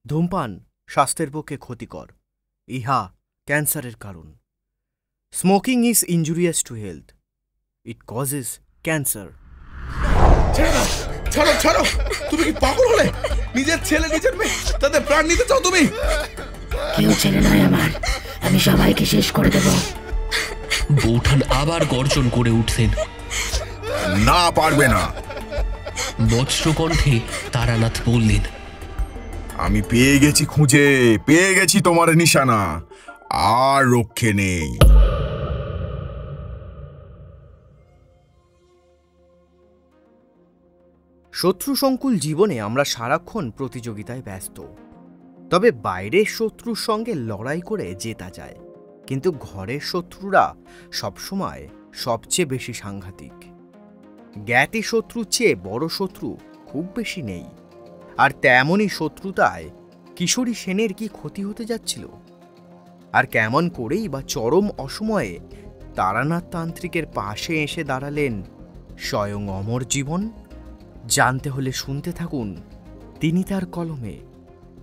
ধূমপান স্বাস্থ্যের পক্ষে ক্ষতিকর। ইহা ক্যান্সারের কারণ। Smoking is injurious to health. It causes cancer. ছাড়ো ছাড়ো, তুমি কি পাগল হলে? নিজের ছেলে নিজের মেয়ে তাদের প্রাণ নিতে চাও তুমি? কেউ ছেলে নয় আমার, আমি সবাইকে শেষ করে দেব। বৌঠান আবার গর্জন করে উঠলেন। না, পারবে না। বজ্রকণ্ঠে তারানাথ বললেন, আমি পেয়ে গেছি, খুঁজে পেয়ে গেছি তোমার নিশানা, আর রক্ষে নেই। শত্রুসংকুল জীবনে আমরা সারাক্ষণ প্রতিযোগিতায় ব্যস্ত। তবে বাইরের শত্রুর সঙ্গে লড়াই করে জেতা যায়, কিন্তু ঘরের শত্রুরা সবসময় সবচেয়ে বেশি সাংঘাতিক। জ্ঞাতি শত্রুর চেয়ে বড় শত্রু খুব বেশি নেই। আর তেমনই শত্রুতায় কিশোরী সেনের কি ক্ষতি হতে যাচ্ছিল? আর কেমন করেই বা চরম অসময়ে তারানাথ তান্ত্রিকের পাশে এসে দাঁড়ালেন স্বয়ং অমর জীবন? জানতে হলে শুনতে থাকুন তিনি তার কলমে,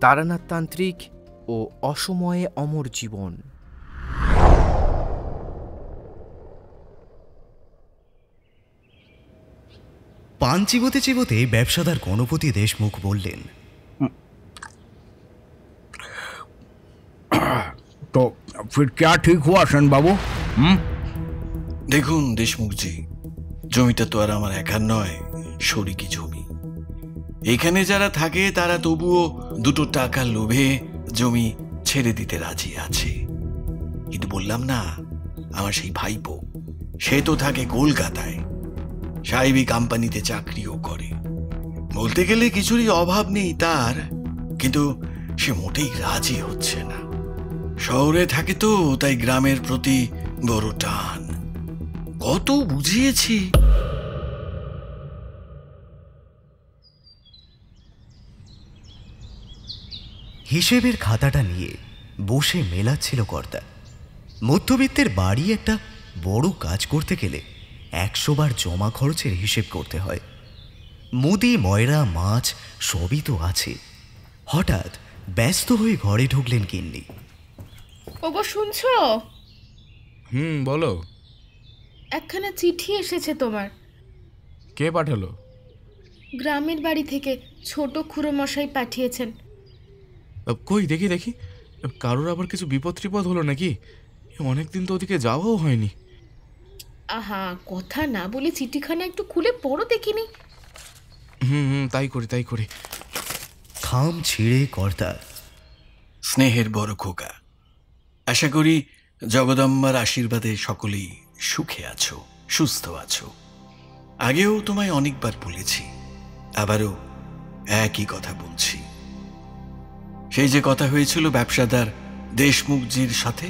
তারানাথ তান্ত্রিক ও অসময়ে অমর জীবন। পান চিবোতে চিবোতে ব্যবসাদার গণপতি দেশমুখ বললেন, तो फिर क्या ठीक हुआ सेन बाबू? দেখুন দেশমুখজি, জমিটা তো আর আমার একার নয়, শরিকি জমি। এখানে যারা থাকে তারা তবুও দুটো টাকার লোভে জমি ছেড়ে দিতে রাজি আছে। কিন্তু বললাম না, আমার সেই ভাইপো, সে তো থাকে কলকাতায়, সাহেবী কোম্পানিতে চাকরিও করে। বলতে গেলে কিছুরই অভাব নেই তার, কিন্তু সে মোটেই রাজি হচ্ছে না। শহরে থাকে তো, তাই গ্রামের প্রতি বড় টান। কত বুঝিয়েছি। হিসেবের খাতাটা নিয়ে বসে মেলাচ্ছিল কর্তা। মধ্যবিত্তের বাড়ি একটা বড় কাজ করতে গেলে 100 বার জমা খরচের হিসেব করতে হয়। মুদি ময়রা মাছ সবই তো আছে। হঠাৎ ব্যস্ত হয়ে ঘরে ঢুকলেন গিন্নি। ওগো শুনছো? বলো। একখানা চিঠি এসেছে তোমার। কে পাঠালো? গ্রামের বাড়ি থেকে ছোট খুড়ো মশাই পাঠিয়েছেন। কই দেখি দেখি, কারোর আবার কিছু বিপদ টিপদ হলো নাকি? অনেকদিন তো ওদিকে যাওয়াও হয়নি। আহা, কথা না বলে চিঠিখানা একটু খুলে পড়ো দেখিনি। তাই করি তাই করি। খাম ছিঁড়ে কর্তা। স্নেহের বড় খোকা, আশা করি জগদম্বার আশীর্বাদে সকলেই সুখে আছো, সুস্থ আছো। আগেও তোমায় অনেকবার বলেছি, আবারও একই কথা বলছি। সেই যে কথা হয়েছিল ব্যবসাদার দেশমুখজির সাথে,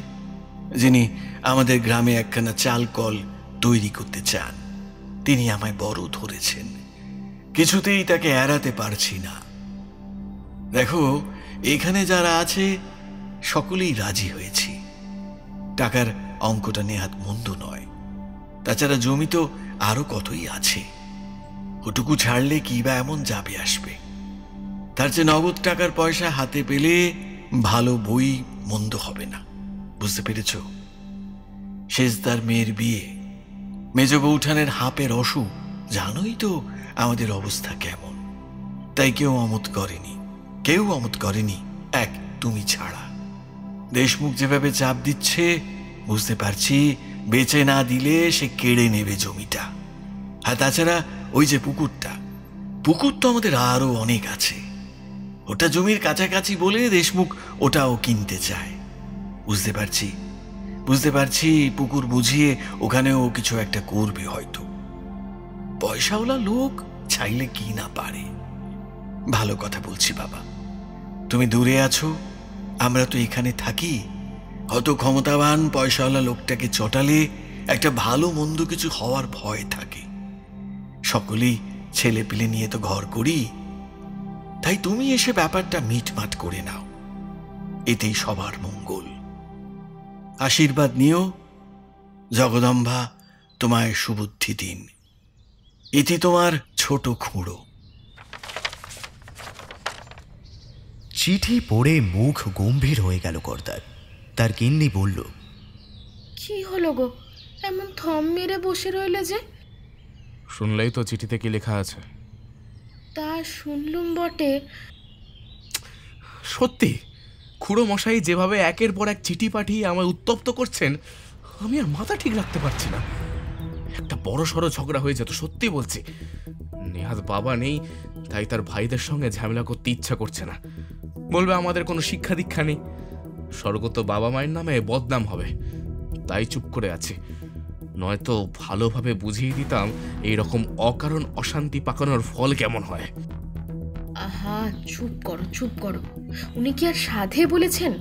যিনি আমাদের গ্রামে একখানা চাল কল তৈরি করতে চান, তিনি আমায় বড় ধরেছেন। কিছুতেই তাকে এড়াতে পারছি না। দেখো, এখানে যারা আছে সকলেই রাজি হয়েছি। টাকার অঙ্কটা নেহাত মন্দ নয়। তাছাড়া জমি তো আরো কতই আছে। ওটুকু ছাড়লে কি বা এমন যাবে আসবে? তার চেয়ে নগদ টাকার পয়সা হাতে পেলে ভালো বই মন্দ হবে না। বুঝতে পেরেছ? শেষদার মেয়ের বিয়ে, মেজ বৌঠানের হাঁপের অসুখ, জানোই তো আমাদের অবস্থা কেমন। তাই কেউ অমত করেনি, এক তুমি ছাড়া। দেশমুখ যেভাবে চাপ দিচ্ছে, বুঝতে পারছি বেচে না দিলে সে কেড়ে নেবে জমিটা। আর তাছাড়া ওই যে পুকুর তো আমাদের আরো অনেক আছে। ওটা জমির কাছাকাছি বলে দেশমুখ ওটাও কিনতে চায়। বুঝতে পারছি পুকুর বুঝিয়ে ওখানেও কিছু একটা করবে হয়তো। পয়সাওয়ালা লোক চাইলে কি না পারে। ভালো কথা বলছি বাবা, তুমি দূরে আছো, আমরা তো এখানে থাকি। অত ক্ষমতাবান পয়সাওয়ালা লোকটাকে চটালে একটা ভালো মন্দ কিছু হওয়ার ভয় থাকে। সকলেই ছেলে পিলে নিয়ে তো ঘর করি। তাই তুমি এসে ব্যাপারটা মিটমাট করে নাও, এতেই সবার মঙ্গল। আশীর্বাদ নিও, জগদম্বা তোমায় সুবুদ্ধি দিন। এতে তোমার ছোট খুঁড়ো। চিঠি পড়ে মুখ গম্ভীর হয়ে গেল কর্তার। তার গিন্নি বলল, কি হলো গো, এমন থম মেরে বসে রইলে যে? শুনলেই তো চিঠিতে কি লেখা আছে। তা শুনলুম বটে। সত্যি খুড়ো মশাই যেভাবে একের পর এক চিঠি পাঠিয়ে আমায় উত্তপ্ত করছেন, আমি আর মাথা ঠিক রাখতে পারছি না। একটা বড় সড়ো ঝগড়া হয়ে যেত, সত্যি বলছি। নেহাত বাবা নেই, তাই তার ভাইদের সঙ্গে ঝামেলা করতে ইচ্ছা করছে না। বলবে আমাদের কোনো শিক্ষা দীক্ষা নেই, স্বর্গত বাবা মায়ের নামে বদনাম হবে, তাই চুপ করে আছে। নয়তো ভালোভাবে বুঝিয়ে দিতাম এইরকম অকারণ অশান্তি পাকানোর ফল কেমন হয়। আহা, চুপ করো চুপ করো। উনি কি আর সাধে বলেছেন?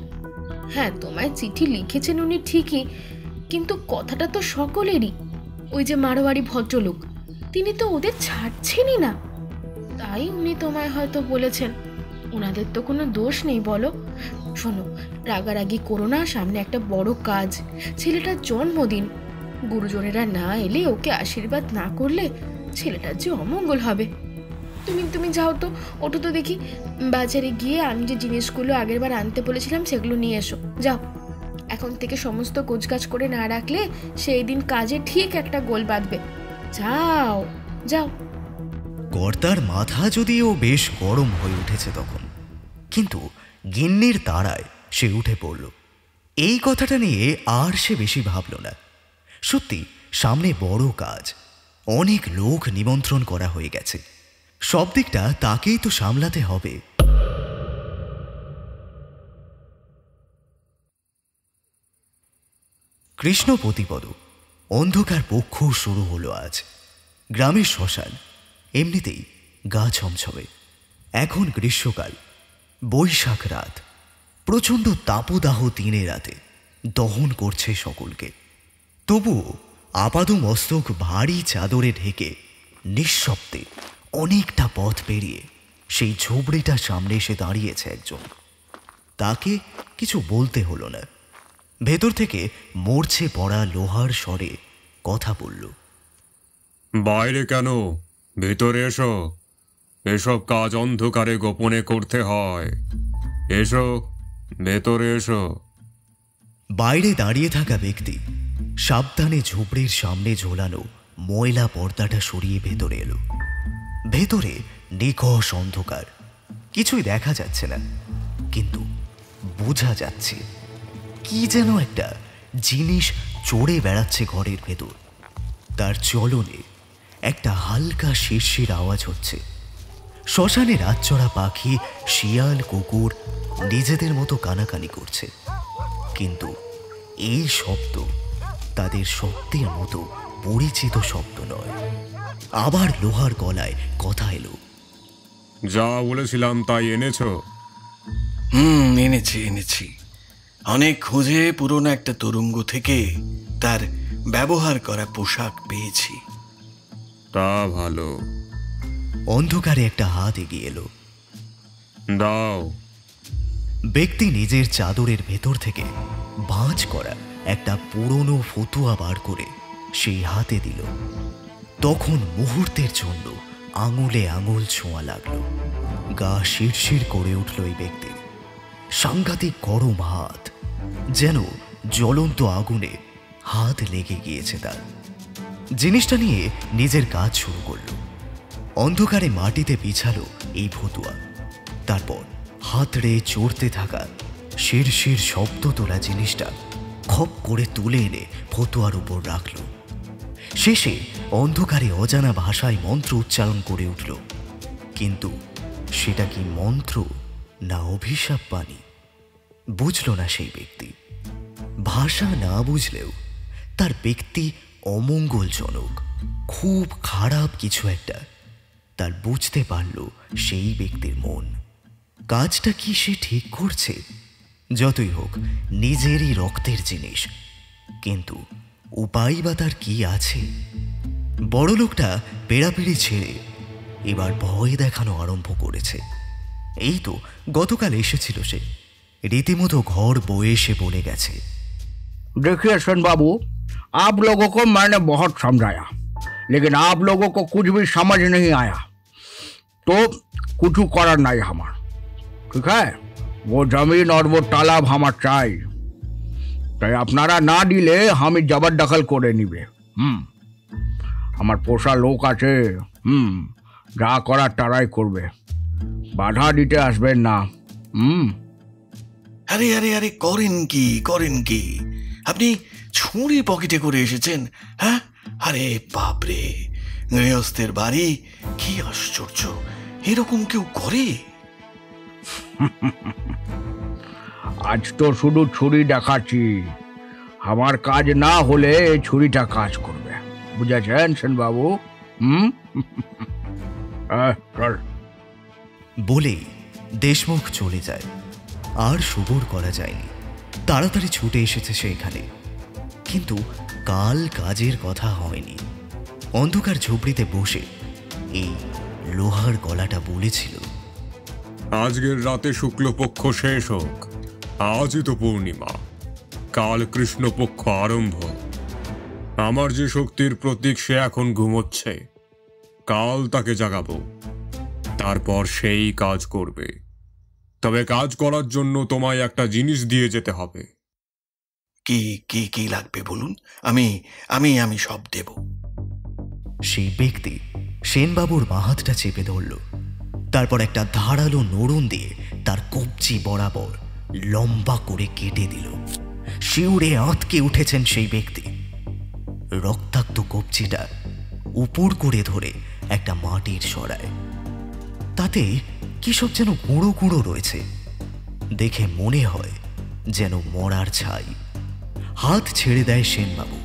হ্যাঁ, তোমায় চিঠি লিখেছেন উনি ঠিকই, কিন্তু কথাটা তো সকলেরই। ওই যে মারোয়ারি ভদ্রলোক, তিনি তো ওদের ছাড়ছেনই না, তাই উনি তোমায় হয়তো বলেছেন। ওনাদের তো কোনো দোষ নেই বলো। শোনো, রাগারাগি করো না, সামনে একটা বড় কাজ, ছেলেটার জন্মদিন। গুরুজনেরা না এলে, ওকে আশীর্বাদ না করলে ছেলেটার যে অমঙ্গল হবে। তুমি যাও তো, ওটা তো দেখি বাজারে গিয়ে আমি যে জিনিসগুলো আগের বার আনতে বলেছিলাম সেগুলো নিয়ে এসো, যাও। এখন থেকে সমস্ত গোছগাছ করে না রাখলে সেই দিন কাজে ঠিক একটা গোল বাঁধবে। যাও যাও। কর্তার মাথা যদিও বেশ গরম হয়ে উঠেছে তখন, কিন্তু গিন্নির তাড়ায় সে উঠে পড়ল। এই কথাটা নিয়ে আর সে বেশি ভাবল না। সত্যি সামনে বড় কাজ, অনেক লোক নিমন্ত্রণ করা হয়ে গেছে, সব দিকটা তাকেই তো সামলাতে হবে। কৃষ্ণ প্রতিপদ, অন্ধকার পক্ষ শুরু হলো আজ। গ্রামের শ্মশান, এমনিতেই গা ছমছমে। এখন গ্রীষ্মকাল, বৈশাখ রাত, প্রচণ্ড তাপদাহ দিনে রাতে দহন করছে সকলকে। তবুও আপাদমস্তক ভারী চাদরে ঢেকে নিঃশব্দে অনেকটা পথ পেরিয়ে সেই ঝুপড়িটার সামনে এসে দাঁড়িয়েছে একজন। তাকে কিছু বলতে হলো না, ভেতর থেকে মরছে পড়া লোহার স্বরে কথা বলল। বাইরে কেন, ভেতরে এসো। এসব কাজ অন্ধকারে গোপনে করতে হয়। এসো, ভেতরে এসো। বাইরে দাঁড়িয়ে থাকা ব্যক্তি সাবধানে ঝুপড়ির সামনে ঝোলানো ময়লা পর্দাটা সরিয়ে ভেতরে এলো। ভেতরে নিকষ অন্ধকার, কিছুই দেখা যাচ্ছে না, কিন্তু বোঝা যাচ্ছে কি যেন একটা জিনিস চড়ে বেড়াচ্ছে ঘরের ভেতর। তার চলনে একটা হালকা শিরশির আওয়াজ হচ্ছে। শ্মশানে রাতচরা পাখি, শিয়াল, কুকুর নিজেদের মতো কানাকানি করছে, কিন্তু এই শব্দ তাদের শব্দের মতো পরিচিত শব্দ নয়। আবার লোহার গলায় কথা এলো। যা বলেছিলাম তাই এনেছো? এনেছি। অনেক খুঁজে পুরনো একটা তরঙ্গ থেকে তার ব্যবহার করা পোশাক পেয়েছি। তা ভালো। অন্ধকারে একটা হাত এগিয়ে এলো। দাও। ব্যক্তি নিজের চাদরের ভেতর থেকে ভাঁজ করা একটা পুরনো ফতুয়া বার করে সেই হাতে দিল। তখন মুহূর্তের জন্য আঙুলে আঙুল ছোঁয়া লাগলো। গা শিরশির করে উঠল এই ব্যক্তির। সাংঘাতিক গরম হাত, যেন জ্বলন্ত আগুনে হাত লেগে গিয়েছে তার। জিনিসটা নিয়ে নিজের কাজ শুরু করল। অন্ধকারে মাটিতে বিছালো এই ফতুয়া, তারপর হাতড়ে চড়তে থাকা শিরশির শব্দ তোলা জিনিসটা খপ করে তুলে এনে ফতুয়ার উপর রাখল। শেষে অন্ধকারে অজানা ভাষায় মন্ত্র উচ্চারণ করে উঠল, কিন্তু সেটা কি মন্ত্র না অভিশাপ বাণী বুঝল না সেই ব্যক্তি। ভাষা না বুঝলেও তার ব্যক্তি অমঙ্গলজনক, খুব খারাপ কিছু একটা তার বুঝতে পারল সেই ব্যক্তির মন। কাজটা কি সে ঠিক করছে? যতই হোক নিজেরই রক্তের জিনিস, কিন্তু উপায় বা তার কি আছে? বড় লোকটা পেড়াপিড়ি ছেড়ে এবার ভয় দেখানো আরম্ভ করেছে। এই তো গতকাল এসেছিল সে, রীতিমতো ঘর বয়ে এসে বলে গেছে। देखिए सन बाबू, आप लोगों को मैंने बहुत समझाया, लेकिन आप लोगों को कुछ भी समझ नहीं आया, तो कुछ करार नहीं हमारा, ठीक है? वो जमीन और वो तालाब আমার চাই, তাই আপনারা না দিলে আমি জবরদখল করে নিবে। আমার পোষা লোক আছে, যা করার তারাই করবে, বাধা দিতে আসবেন না। আরে আরে আরে, করেন কি আপনি? ছুরি পকেটে করে এসেছেন? হ্যাঁ, আরে বাপরে, গৃহস্থের বাড়ি, কি আশ্চর্য, এরকম কেউ করে? আজ তো শুধু ছুরি দেখাচ্ছি, আমার কাজ না হলে এই ছুরিটা কাজ করবে, বুঝেছেন সেনবাবু? চল। বলেই দেশমুখ চলে যায়। আর সবুর করা যায়নি, তাড়াতাড়ি ছুটে এসেছে সে এখানে। কিন্তু কাল কাজের কথা হয়নি। অন্ধকার ঝুপড়িতে বসে এই লোহার গলাটা বলেছিল, আজকের রাতে শুক্লপক্ষ শেষ হোক, আজই তো পূর্ণিমা, কাল কৃষ্ণপক্ষ আরম্ভ। আমার যে শক্তির প্রতীক সে এখন ঘুমোচ্ছে, কাল তাকে জাগাবো, তারপর সেই কাজ করবে। তবে কাজ করার জন্য তোমায় একটা জিনিস দিয়ে যেতে হবে। কি কি কি লাগবে বলুন, আমি আমি আমি সব দেব। সেই ব্যক্তি সেনবাবুর বাহাতটা চেপে ধরল, তারপর একটা ধারালো নড়ুন দিয়ে তার কবজি বরাবর লম্বা করে কেটে দিল। শিউরে আঁতকে উঠেছেন সেই ব্যক্তি। রক্তাক্ত কবজিটা উপর করে ধরে একটা মাটির সরায়, তাতে কি সব যেন গুঁড়ো গুঁড়ো রয়েছে। দেখে মনে হয় যেন মরার ছাই। হাত ছেড়ে দেয় সেনবাবু।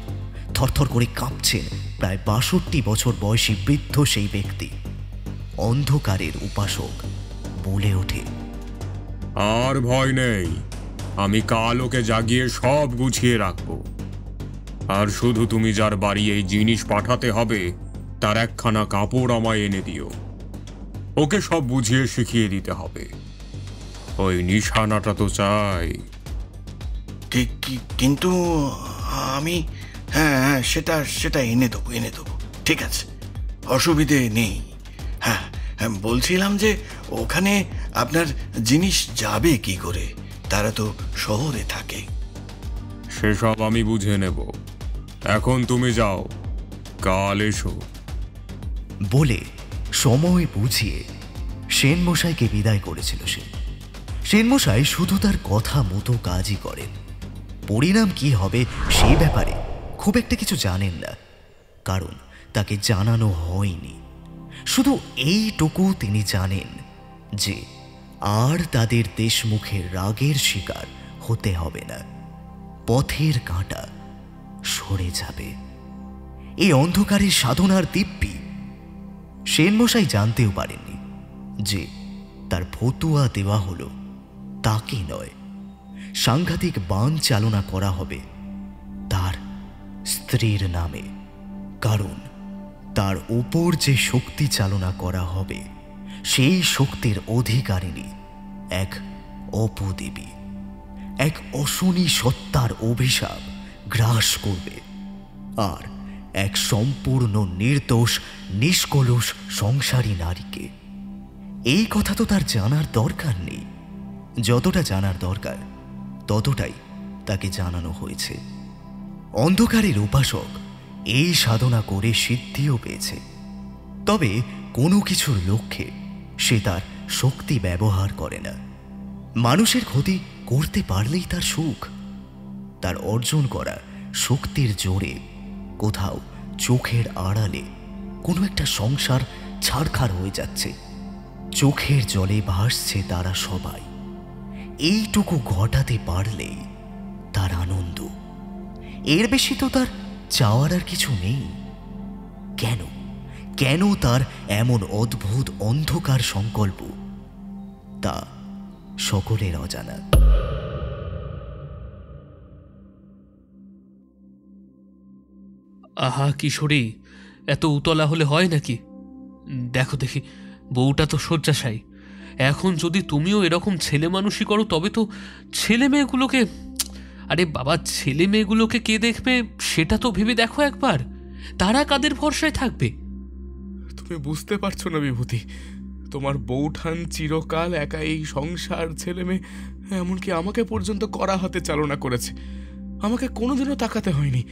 থরথর করে কাঁপছেন প্রায় ৬২ বছর বয়সী বৃদ্ধ সেই ব্যক্তি। অন্ধকারের উপাসক বলে ওঠে, আর ভয় নেই, আমি কাল ওকে জাগিয়ে সব গুছিয়ে রাখবো। আর শুধু তুমি যার বাড়ি এই জিনিস পাঠাতে হবে তার একখানা কাপড় আমায় এনে দিও। ওকে সব বুঝিয়ে শিখিয়ে দিতে হবে। ওই নিশানাটা তো চাই। কিন্তু আমি, হ্যাঁ সেটা এনে দেবো, ঠিক আছে, অসুবিধে নেই। হ্যাঁ, বলছিলাম যে ওখানে আপনার জিনিস যাবে কি করে? তারা তো শহরে থাকে। সেসব আমি বুঝে নেব, এখন তুমি যাও, কাল এসো। বলে সময় বুঝিয়ে সেনমশাইকে বিদায় করেছিল সে। সেনমশাই শুধু তার কথা মতো কাজই করেন। পরিণাম কি হবে সেই ব্যাপারে খুব একটা কিছু জানেন না, কারণ তাকে জানানো হয়নি। শুধু এইটুকু তিনি জানেন যে আর তাদের দেশমুখের রাগের শিকার হতে হবে না। পথের কাঁটা সরে যাবে। এই অন্ধকারের সাধনার দিব্যি সেনমশাই জানতেও পারেননি যে তার ফতুয়া দেওয়া হলো তাকে নয়, সাংঘাতিক বান চালনা করা হবে তার স্ত্রীর নামে। কারণ তার উপর যে শক্তি চালনা করা হবে সেই শক্তির অধিকারিণী এক অপদেবী, এক অশনি সত্তার অভিশাপ গ্রাস করবে। আর এক সম্পূর্ণ নির্দোষ নিষ্কলুষ সংসারী নারীকে। এই কথা তো তার জানার দরকার নেই। যতটা জানার দরকার ততটাই তাকে জানানো হয়েছে। অন্ধকারের উপাসক এই সাধনা করে সিদ্ধিও পেয়েছে, তবে কোনো কিছুর লক্ষ্যে সে তার শক্তি ব্যবহার করে না। মানুষের ক্ষতি করতে পারলেই তার সুখ। তার অর্জন করা শক্তির জোরে কোথাও চোখের আড়ালে কোনো একটা সংসার ছাড়খাড় হয়ে যাচ্ছে, চোখের জলে ভাসছে তারা সবাই। এইটুকু ঘটাতে পারলেই তার আনন্দ। এর বেশি তো তার চাওয়ার আর কিছু নেই। কেন কেন তার এমন অদ্ভুত অন্ধকার সংকল্প, তা সকলের অজানা। আহা কিশোরী, এত উতলা হলে হয় নাকি? দেখো দেখি, বউটা তো শয্যাশায়ী। এখন যদি তুমিও এরকম ছেলে মানুষই করো তবে তো ছেলে মেয়েগুলোকে, আরে বাবা, ছেলে মেয়েগুলোকে কে দেখবে সেটা তো ভেবে দেখো একবার। তারা কাদের ভরসায় থাকবে? তুমি বুঝতে পারছো না বিভূতি, তোমার বউঠান চিরকাল একা এই সংসার, ছেলে মেয়ে, এমনকি আমাকে পর্যন্ত কড়া হাতে চালনা করেছে। আমাকে কোনোদিনও তাকাতে হয়নি।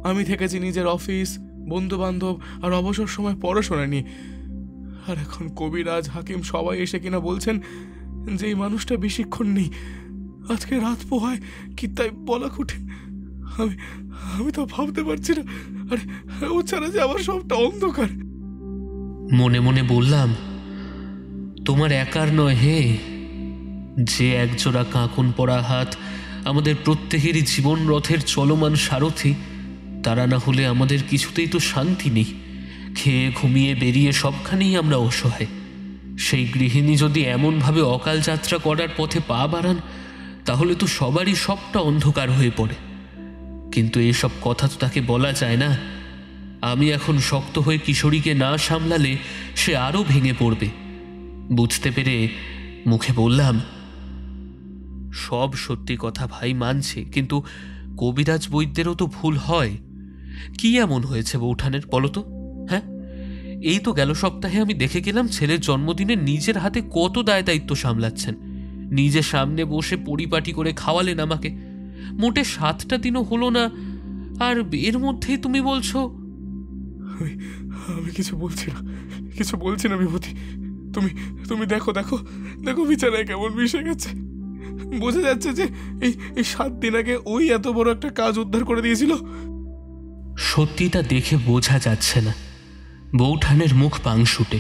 আমি থেকেছি নিজের অফিস, বন্ধু বান্ধব আর অবসর সময় পড়াশোনা নিয়ে। আর এখন কবিরাজ, হাকিম সবাই এসে কিনা বলছেন যে এই মানুষটা বেশিক্ষণ নেই, আজকে রাত পোহায় কি তাই বলা কঠিন। আমি তো ভাবতে পারছি না, আরে ও ছাড়া যে আমার সবটা অন্ধকার। মনে মনে বললাম, তোমার একার নয় হে, যে একজোড়া কাঁকন পরা হাত আমাদের প্রত্যেকেরই জীবন রথের চলমান সারথি, তারা না হলে আমাদের কিছুতেই তো শান্তি নেই। খেয়ে ঘুমিয়ে বেরিয়ে সবখানেই আমরা অসহায়। সেই গৃহিণী যদি এমনভাবে অকাল যাত্রা করার পথে পা বাড়ান, তাহলে তো সবারই সবটা অন্ধকার হয়ে পড়ে। কিন্তু এসব কথা তো তাকে বলা যায় না। আমি এখন শক্ত হয়ে কিশোরীকে না সামলালে সে আরও ভেঙে পড়বে। বুঝতে পেরে মুখে বললাম, সব সত্যি কথা ভাই মানছে, কিন্তু কবিরাজ বৈদ্যেরও তো ভুল হয়। কি এমন হয়েছে বৌঠানের বলো তো? হ্যাঁ, এই তো গেল সপ্তাহে আমি দেখে গেলাম ছেলের জন্মদিনে নিজের হাতে কত দায় দায়িত্ব সামলাচ্ছেন। নিজের সামনে বসে পরিপাটি করে খাওয়ালেন আমাকে। মোটে 7টা দিনও হলো না, আর এর মধ্যেই তুমি বলছো? আমি কিছু বলছি না বিভূতি। তুমি দেখো বিছানায় কেমন মিশে গেছে। বোঝা যাচ্ছে যে এই 7 দিন আগে ওই এত বড় একটা কাজ উদ্ধার করে দিয়েছিল। সত্যিটা দেখে বোঝা যাচ্ছে না। বৌঠানের মুখ পাংশুটে,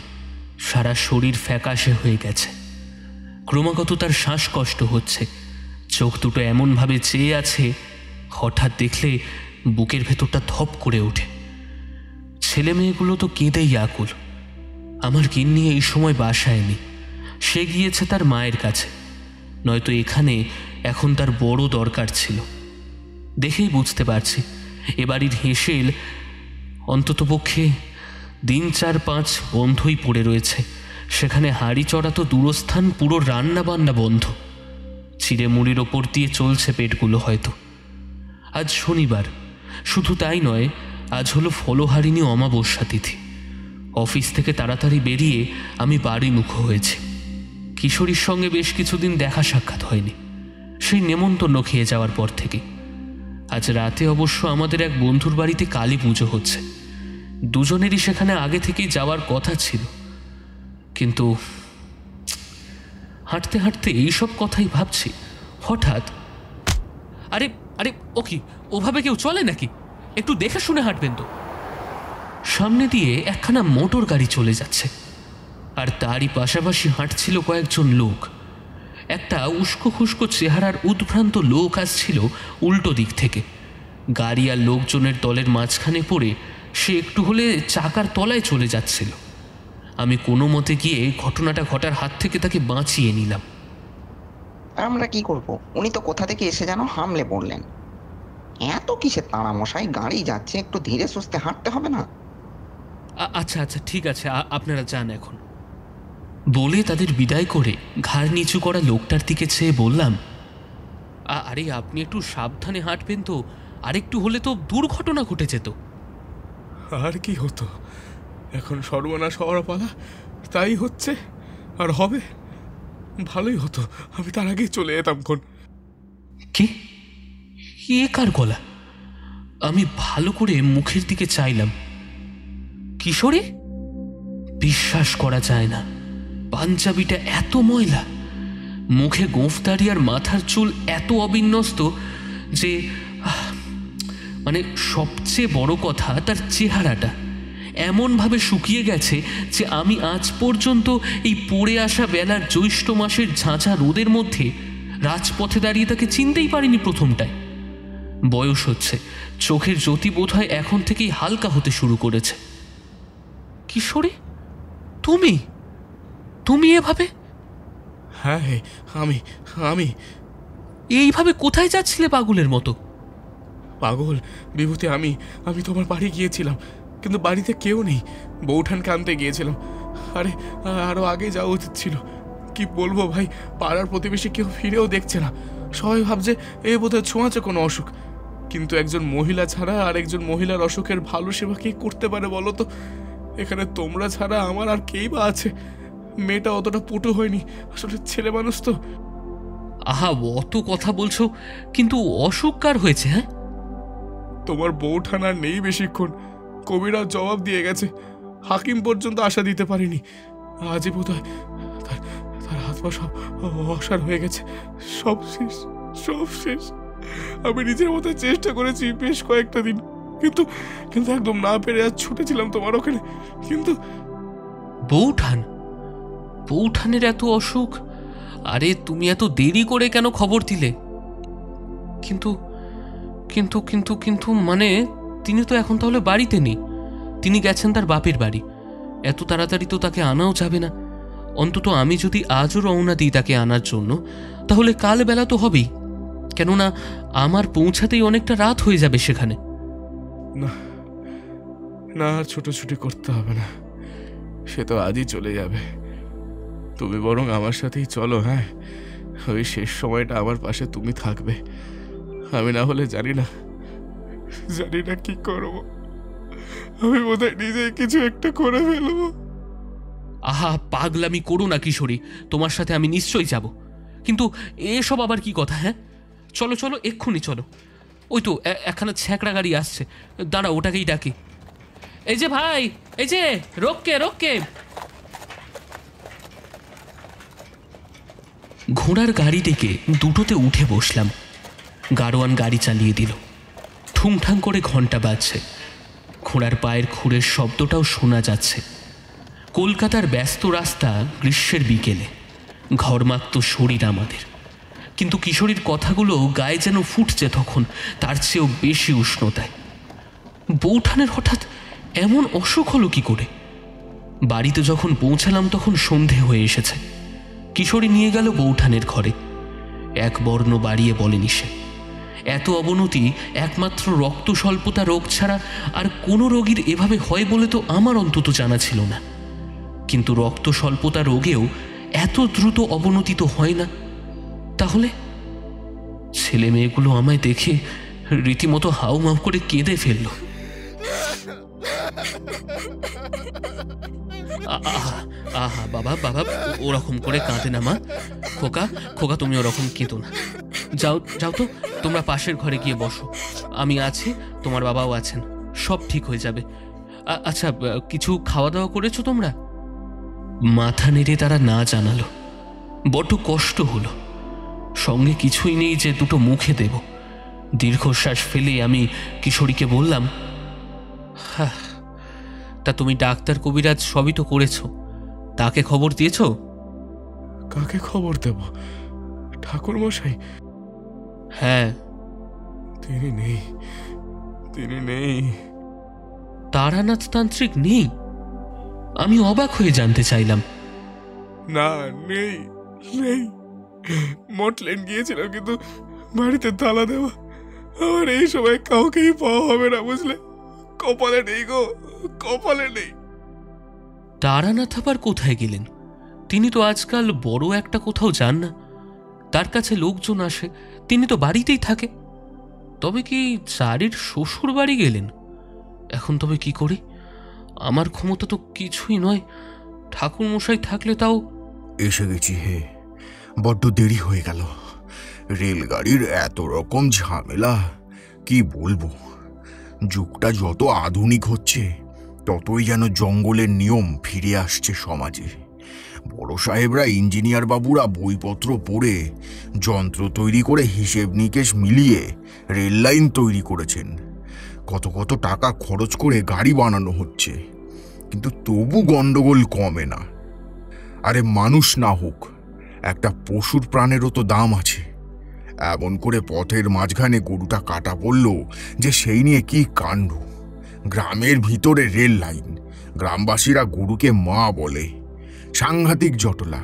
সারা শরীর ফ্যাকাশে হয়ে গেছে। ক্রমাগত তার শ্বাসকষ্ট হচ্ছে। চোখ দুটো এমনভাবে চেয়ে আছে, হঠাৎ দেখলে বুকের ভেতরটা ধপ করে ওঠে। ছেলে মেয়েগুলো তো কেঁদেই আকুল। আমার গিন্নি এই সময় বাসায় নেই, সে গিয়েছে তার মায়ের কাছে। নয়তো এখানে এখন তার বড় দরকার ছিল। দেখেই বুঝতে পারছি এ বাড়ির হেঁসেল অন্ততপক্ষে দিন 4-5 বন্ধই পড়ে রয়েছে। সেখানে হাঁড়ি চড়া তো দূরস্থান, পুরো রান্না বান্না বন্ধ। চিড়ে মুড়ির ওপর দিয়ে চলছে পেটগুলো হয়তো। আজ শনিবার, শুধু তাই নয়, আজ হলো ফলহারিণী অমাবস্যা তিথি। অফিস থেকে তাড়াতাড়ি বেরিয়ে আমি বাড়িমুখ হয়েছি। কিশোরীর সঙ্গে বেশ কিছুদিন দেখা সাক্ষাৎ হয়নি, সেই নেমন্তন্ন খেয়ে যাওয়ার পর থেকে। আজ রাতে অবশ্য আমাদের এক বন্ধুর বাড়িতে কালী পুজো হচ্ছে। দুজনেরই সেখানে আগে থেকেই যাওয়ার কথা ছিল। কিন্তু হাঁটতে হাঁটতে এইসব কথাই ভাবছি, হঠাৎ আরে আরে ও কি, ওভাবে কেউ চলে নাকি? একটু দেখে শুনে হাঁটবেন তো। সামনে দিয়ে একখানা মোটর গাড়ি চলে যাচ্ছে, আর তারই পাশাপাশি হাঁটছিল কয়েকজন লোক। একটা উস্কো খুস্কো চেহারার উদ্ভ্রান্ত লোক আসছিল উল্টো দিক থেকে। গাড়ি আর লোকজনের দলের মাঝখানে পড়ে সে একটু হলে চাকার তলায় চলে যাচ্ছিল। আমি কোনো মতে গিয়ে ঘটনাটা ঘটার হাত থেকে তাকে বাঁচিয়ে নিলাম। আমরা কি করব? উনি তো কোথা থেকে এসে যেন হামলে পড়লেন। এত কিসের তাড়া মশাই, গাড়ি যাচ্ছে, একটু ধীরে সুস্থে হাঁটতে হবে না? আচ্ছা আচ্ছা ঠিক আছে, আপনারা যান এখন, বলে তাদের বিদায় করে ঘাড় নিচু করা লোকটার দিকে চেয়ে বললাম, আরে আপনি একটু সাবধানে হাঁটবেন তো, আরেকটু হলে তো দুর্ঘটনা ঘটে যেত। আর কি হতো, এখন সর্বনাশ হওয়ার পালা, তাই হচ্ছে আর হবে। ভালোই হতো আমি তার আগেই চলে যেতাম। কোন কি এ কার গলা? আমি ভালো করে মুখের দিকে চাইলাম। কিশোরী? বিশ্বাস করা যায় না, পাঞ্জাবিটা এত ময়লা, মুখে গোঁফদাড়ি আর মাথার চুল এত অবিন্যস্ত যে, মানে সবচেয়ে বড় কথা তার চেহারাটা এমনভাবে শুকিয়ে গেছে যে আমি আজ পর্যন্ত এই পড়ে আসা বেলার জ্যৈষ্ঠ মাসের ঝাঁঝা রোদের মধ্যে রাজপথে দাঁড়িয়ে তাকে চিনতেই পারিনি প্রথমটায়। বয়স হচ্ছে, চোখের জ্যোতি বোধহয় এখন থেকেই হালকা হতে শুরু করেছে। কিশোরী, তুমি এভাবে? হ্যাঁ, আমি এইভাবে কোথায় যাচ্ছিলে পাগলের মতো? পাগল বিভূতি, আমি তোমার বাড়ি গিয়েছিলাম, কিন্তু বাড়িতে কেউ নেই। বৌঠানকে আনতে গিয়েছিলাম। আরে আরো আগে যাওয়া উচিত ছিল। কি বলবো ভাই, পাড়ার প্রতিবেশী কেউ ফিরেও দেখছে না। সবাই ভাবছে এ বোধহয় ছোঁয়াচে কোনো অসুখ। কিন্তু একজন মহিলা ছাড়া আর একজন মহিলার অসুখের ভালো সেবা কে করতে পারে বলো তো? এখানে তোমরা ছাড়া আমার আর কেই বা আছে? মেয়েটা অতটা পটু হয়নি, আসলে ছেলে মানুষ তো। আহা, অত কথা বলছো, কিন্তু অসুখ কার হয়েছে? হ্যাঁ, তোমার বউঠান আর নেই বেশিক্ষণ, কবিরাজ জবাব দিয়ে গেছে, হাকিম পর্যন্ত আশা দিতে পারেনি। আজই বোধ হয় তার হাত পা সব অসাড় হয়ে গেছে, সব শেষ, সব শেষ। আমি নিজের মতো চেষ্টা করেছি বেশ কয়েকটা দিন, কিন্তু কিন্তু একদম না পেরে আজ ছুটেছিলাম তোমার ওখানে। কিন্তু বউঠানের এত অসুখ? আরে তুমি এত দেরি করে কেন খবর দিলে? কিন্তু কিন্তু কিন্তু কিন্তু মানে তিনি তো এখন তাহলে বাড়িতে নেই, তিনি গেছেন তার বাপের বাড়ি। এত তাড়াতাড়ি তো তাকে আনাও যাবে না। অন্তত আমি যদি আজও রওনা দিই তাকে আনার জন্য, তাহলে কাল বেলা তো হবেই, কেননা আমার পৌঁছাতেই অনেকটা রাত হয়ে যাবে সেখানে। না না, আর ছোটাছুটি করতে হবে না, সে তো আজই চলে যাবে। তুমি বরং আমার সাথেই চলো। হ্যাঁ, ওই শেষ সময়টা আমার পাশে তুমি থাকবে। আমি না হলে জানি না কি করব। আমি বোধহয় নিজেই কিছু একটা করে ফেলবো। আহা, পাগলামি করো না কিশোরী, তোমার সাথে আমি নিশ্চয়ই যাব। কিন্তু এসব আবার কি কথা? হ্যাঁ, চলো চলো, এক্ষুনি চলো। ওই তো একখানা ছ্যাঁকড়া গাড়ি আসছে, দাঁড়া, ওটাকেই ডাকি। এই যে ভাই, এই যে, রোককে। ঘোড়ার গাড়ি ডেকে দুটোতে উঠে বসলাম। গাড়োয়ান গাড়ি চালিয়ে দিল। ঠুংঠাং করে ঘন্টা বাজছে, ঘোড়ার পায়ের খুরের শব্দটাও শোনা যাচ্ছে। কলকাতার ব্যস্ত রাস্তা, গ্রীষ্মের বিকেলে, ঘরমাক্ত শরীর আমাদের, কিন্তু কিশোরীর কথাগুলো গায়ে যেন ফুটছে তখন তার চেয়েও বেশি উষ্ণতায়। বউঠানের হঠাৎ এমন অসুখ হলো কি করে? বাড়িতে যখন পৌঁছালাম তখন সন্ধে হয়ে এসেছে। কিশোরী নিয়ে গেল বউঠানের ঘরে। এক বর্ণ বাড়িয়ে বলেনি সে। এত অবনতি একমাত্র রক্ত স্বল্পতা রোগ ছাড়া আর কোনো রোগীর এভাবে হয় বলে তো আমার অন্তত জানা ছিল না। কিন্তু রক্ত স্বল্পতা রোগেও এত দ্রুত অবনতি তো হয় না। তাহলে ছেলে মেয়েগুলো আমায় দেখে রীতিমতো হাউমাউ করে কেঁদে ফেলল। আহা বাবা, ওরকম করে কাঁদে না মা। খোকা, তুমি ওরকম কেঁদো না। যাও তো, তোমরা পাশের ঘরে গিয়ে বসো, আমি আছি, তোমার বাবাও আছেন, সব ঠিক হয়ে যাবে। আচ্ছা, কিছু খাওয়া দাওয়া করেছো তোমরা? মাথা নেড়ে তারা না জানালো। বড্ড কষ্ট হলো। সঙ্গে কিছুই নেই যে দুটো মুখে দেব। দীর্ঘশ্বাস ফেলে আমি কিশোরীকে বললাম, হ্যাঁ, তা তুমি ডাক্তার কবিরাজ সবই তো করেছো, তাকে খবর দিয়েছো? কাকে খবর দেব? ঠাকুর মশাই? হ্যাঁ। তিনি নেই। তারানাথ তান্ত্রিক নেই? আমি অবাক হয়ে জানতে চাইলাম। না, নেই। মটলেন গিয়েছিল, কিন্তু বাড়িতে তালা দেওয়া। আমার এই সময় কাউকেই পাওয়া হবে না, বুঝলে? কপালে নেই গো, কপালে নেই। তারানাথ আবার কোথায় গেলেন? তিনি তো আজকাল বড় একটা কোথাও যান না, তার কাছে লোকজন আসে, তিনি তো বাড়িতেই থাকে। তবে কি চারির শ্বশুর বাড়ি গেলেন? এখন তবে কি করি? আমার ক্ষমতা তো কিছুই নয়। ঠাকুর মশাই থাকলে তাও। এসে গেছি হে, বড্ড দেরি হয়ে গেল। রেলগাড়ির এত রকম ঝামেলা, কি বলবো। যুগটা যত আধুনিক হচ্ছে ততই যেন জঙ্গলের নিয়ম ফিরে আসছে সমাজে। বড় সাহেবরা, ইঞ্জিনিয়ার বাবুরা বইপত্র পড়ে যন্ত্র তৈরি করে হিসেব নিকেশ মিলিয়ে রেল লাইন তৈরি করেছেন। কত টাকা খরচ করে গাড়ি বানানো হচ্ছে, কিন্তু তবু গন্ডগোল কমে না। আরে মানুষ না হোক, একটা পশুর প্রাণেরও তো দাম আছে। এমন করে পথের মাঝখানে গরুটা কাটা পড়ল যে সেই নিয়ে কি কাণ্ড। গ্রামের ভিতরে রেল লাইন, গ্রামবাসীরা গরুকে মা বলে। সাংঘাতিক জটলা,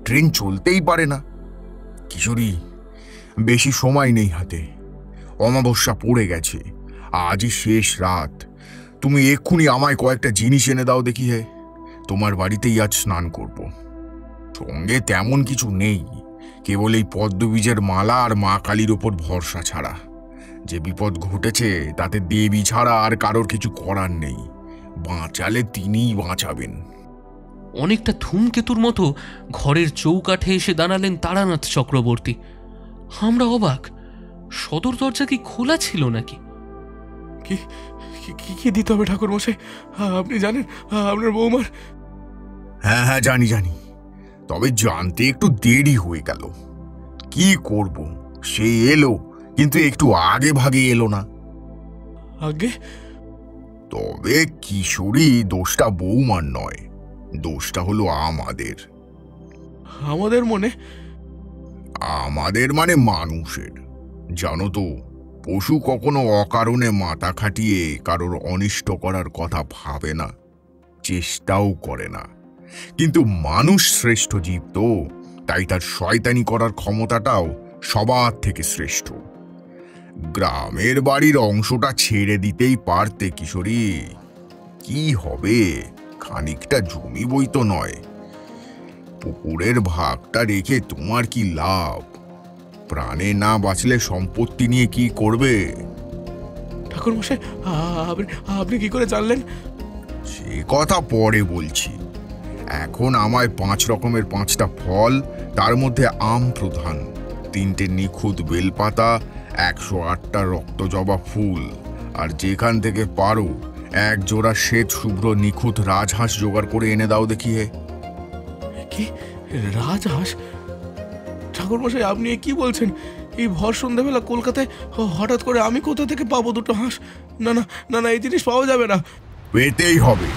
ট্রেন চলতেই পারে না। কিশোরী, বেশি সময় নেই হাতে, অমাবস্যা পড়ে গেছে, আজই শেষ রাত। তুমি এক্ষুনি আমায় কয়েকটা জিনিস এনে দাও দেখি। হে, তোমার বাড়িতেই আজ স্নান করব। সঙ্গে তেমন কিছু নেই, কেবল এই পদ্মবীজের মালা আর মা কালীর ওপর ভরসা ছাড়া। যে বিপদ ঘটেছে তাতে দেবী ছাড়া আর কারোর কিছু করার নেই। বাঁচালে তিনিই বাঁচাবেন। অনেকটা ধূমকেতুর মতো ঘরের চৌকাঠে এসে দাঁড়ালেন তারানাথ চক্রবর্তী। আমরা অবাক, সদর দরজা কি খোলা ছিল নাকি? কি কি দিতে হবে ঠাকুর মশাই? আপনি জানেন আপনার বৌমার? হ্যাঁ হ্যাঁ, জানি জানি, তবে জানতে একটু দেরি হয়ে গেল। কি করব, সে এলো, কিন্তু একটু আগে ভাগে এলো না। আগে? তবে কিশোরী দোষটা বৌমার নয়, দোষটা হলো আমাদের। আমাদের মনে? আমাদের মানে মানুষের। জানো তো, পশু কখনো অকারণে মাথা খাটিয়ে কারোর অনিষ্ট করার কথা ভাবে না, চেষ্টাও করে না। কিন্তু মানুষ শ্রেষ্ঠ জীব তো, তাই তার শয়তানি করার ক্ষমতাটাও সবার থেকে শ্রেষ্ঠ। গ্রামের বাড়ির অংশটা ছেড়ে দিতেই পারতে কিশোরী। কি হবে, খানিকটা জমি বই তো নয়। পুকুরের ভাগটা রেখে তোমার কি লাভ? প্রাণে না বাঁচলে সম্পত্তি নিয়ে কি করবে? ঠাকুর মশাই, আপনি কি করে জানলেন? সে কথা পরে বলছি। এখন আমায় 5 রকমের 5টা ফল, তার মধ্যে আম প্রধান, 3টে নিখুঁত বেলপাতা, 108টা রক্তজবা ফুল, আর যেখান থেকে পারো 1 জোড়া শ্বেত শুভ্র নিখুঁত রাজহাঁস জোগাড় করে এনে দাও দেখিয়ে। কি রাজহাঁস? ঠাকুর মশাই, আপনি কি বলছেন? এই ভর সন্ধ্যাবেলা কলকাতায় হঠাৎ করে আমি কোথা থেকে পাবো 2টো হাঁস? না না না না, এই জিনিস পাওয়া যাবে না। পেতেই হবে।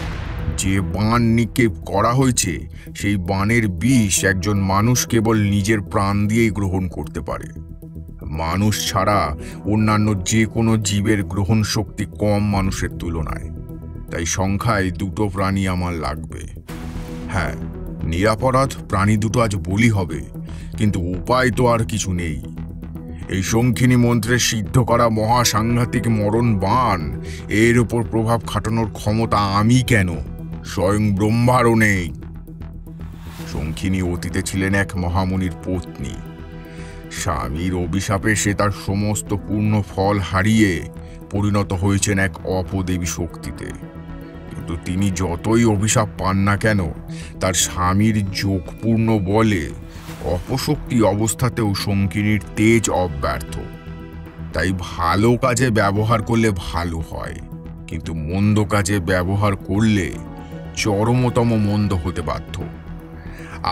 যে বান নিক্ষেপ করা হয়েছে, সেই বানের বিষ একজন মানুষ কেবল নিজের প্রাণ দিয়েই গ্রহণ করতে পারে। মানুষ ছাড়া অন্যান্য যে কোনো জীবের গ্রহণ শক্তি কম মানুষের তুলনায়। তাই সংখ্যায় 2টো প্রাণী আমার লাগবে। হ্যাঁ, নিরাপরাধ প্রাণী 2টো আজ বলি হবে, কিন্তু উপায় তো আর কিছু নেই। এই শঙ্খিনী মন্ত্রে সিদ্ধ করা মহাসাংঘাতিক মরণ বাণ, এর উপর প্রভাব খাটানোর ক্ষমতা আমি কেন, স্বয়ং ব্রহ্মারও নেই। শঙ্খিনী অতীতে ছিলেন এক মহামুনির পত্নী। স্বামীর অভিশাপে সে তার সমস্ত পূর্ণ ফল হারিয়ে পরিণত হয়েছেন এক অপদেবী শক্তিতে। কিন্তু তিনি যতই অভিশাপ পান না কেন, তার স্বামীর যোগপূর্ণ বলে অপশক্তি অবস্থাতেও শঙ্খিনীর তেজ অব্যর্থ। তাই ভালো কাজে ব্যবহার করলে ভালো হয়, কিন্তু মন্দ কাজে ব্যবহার করলে চরমতম মন্দ হতে বাধ্য।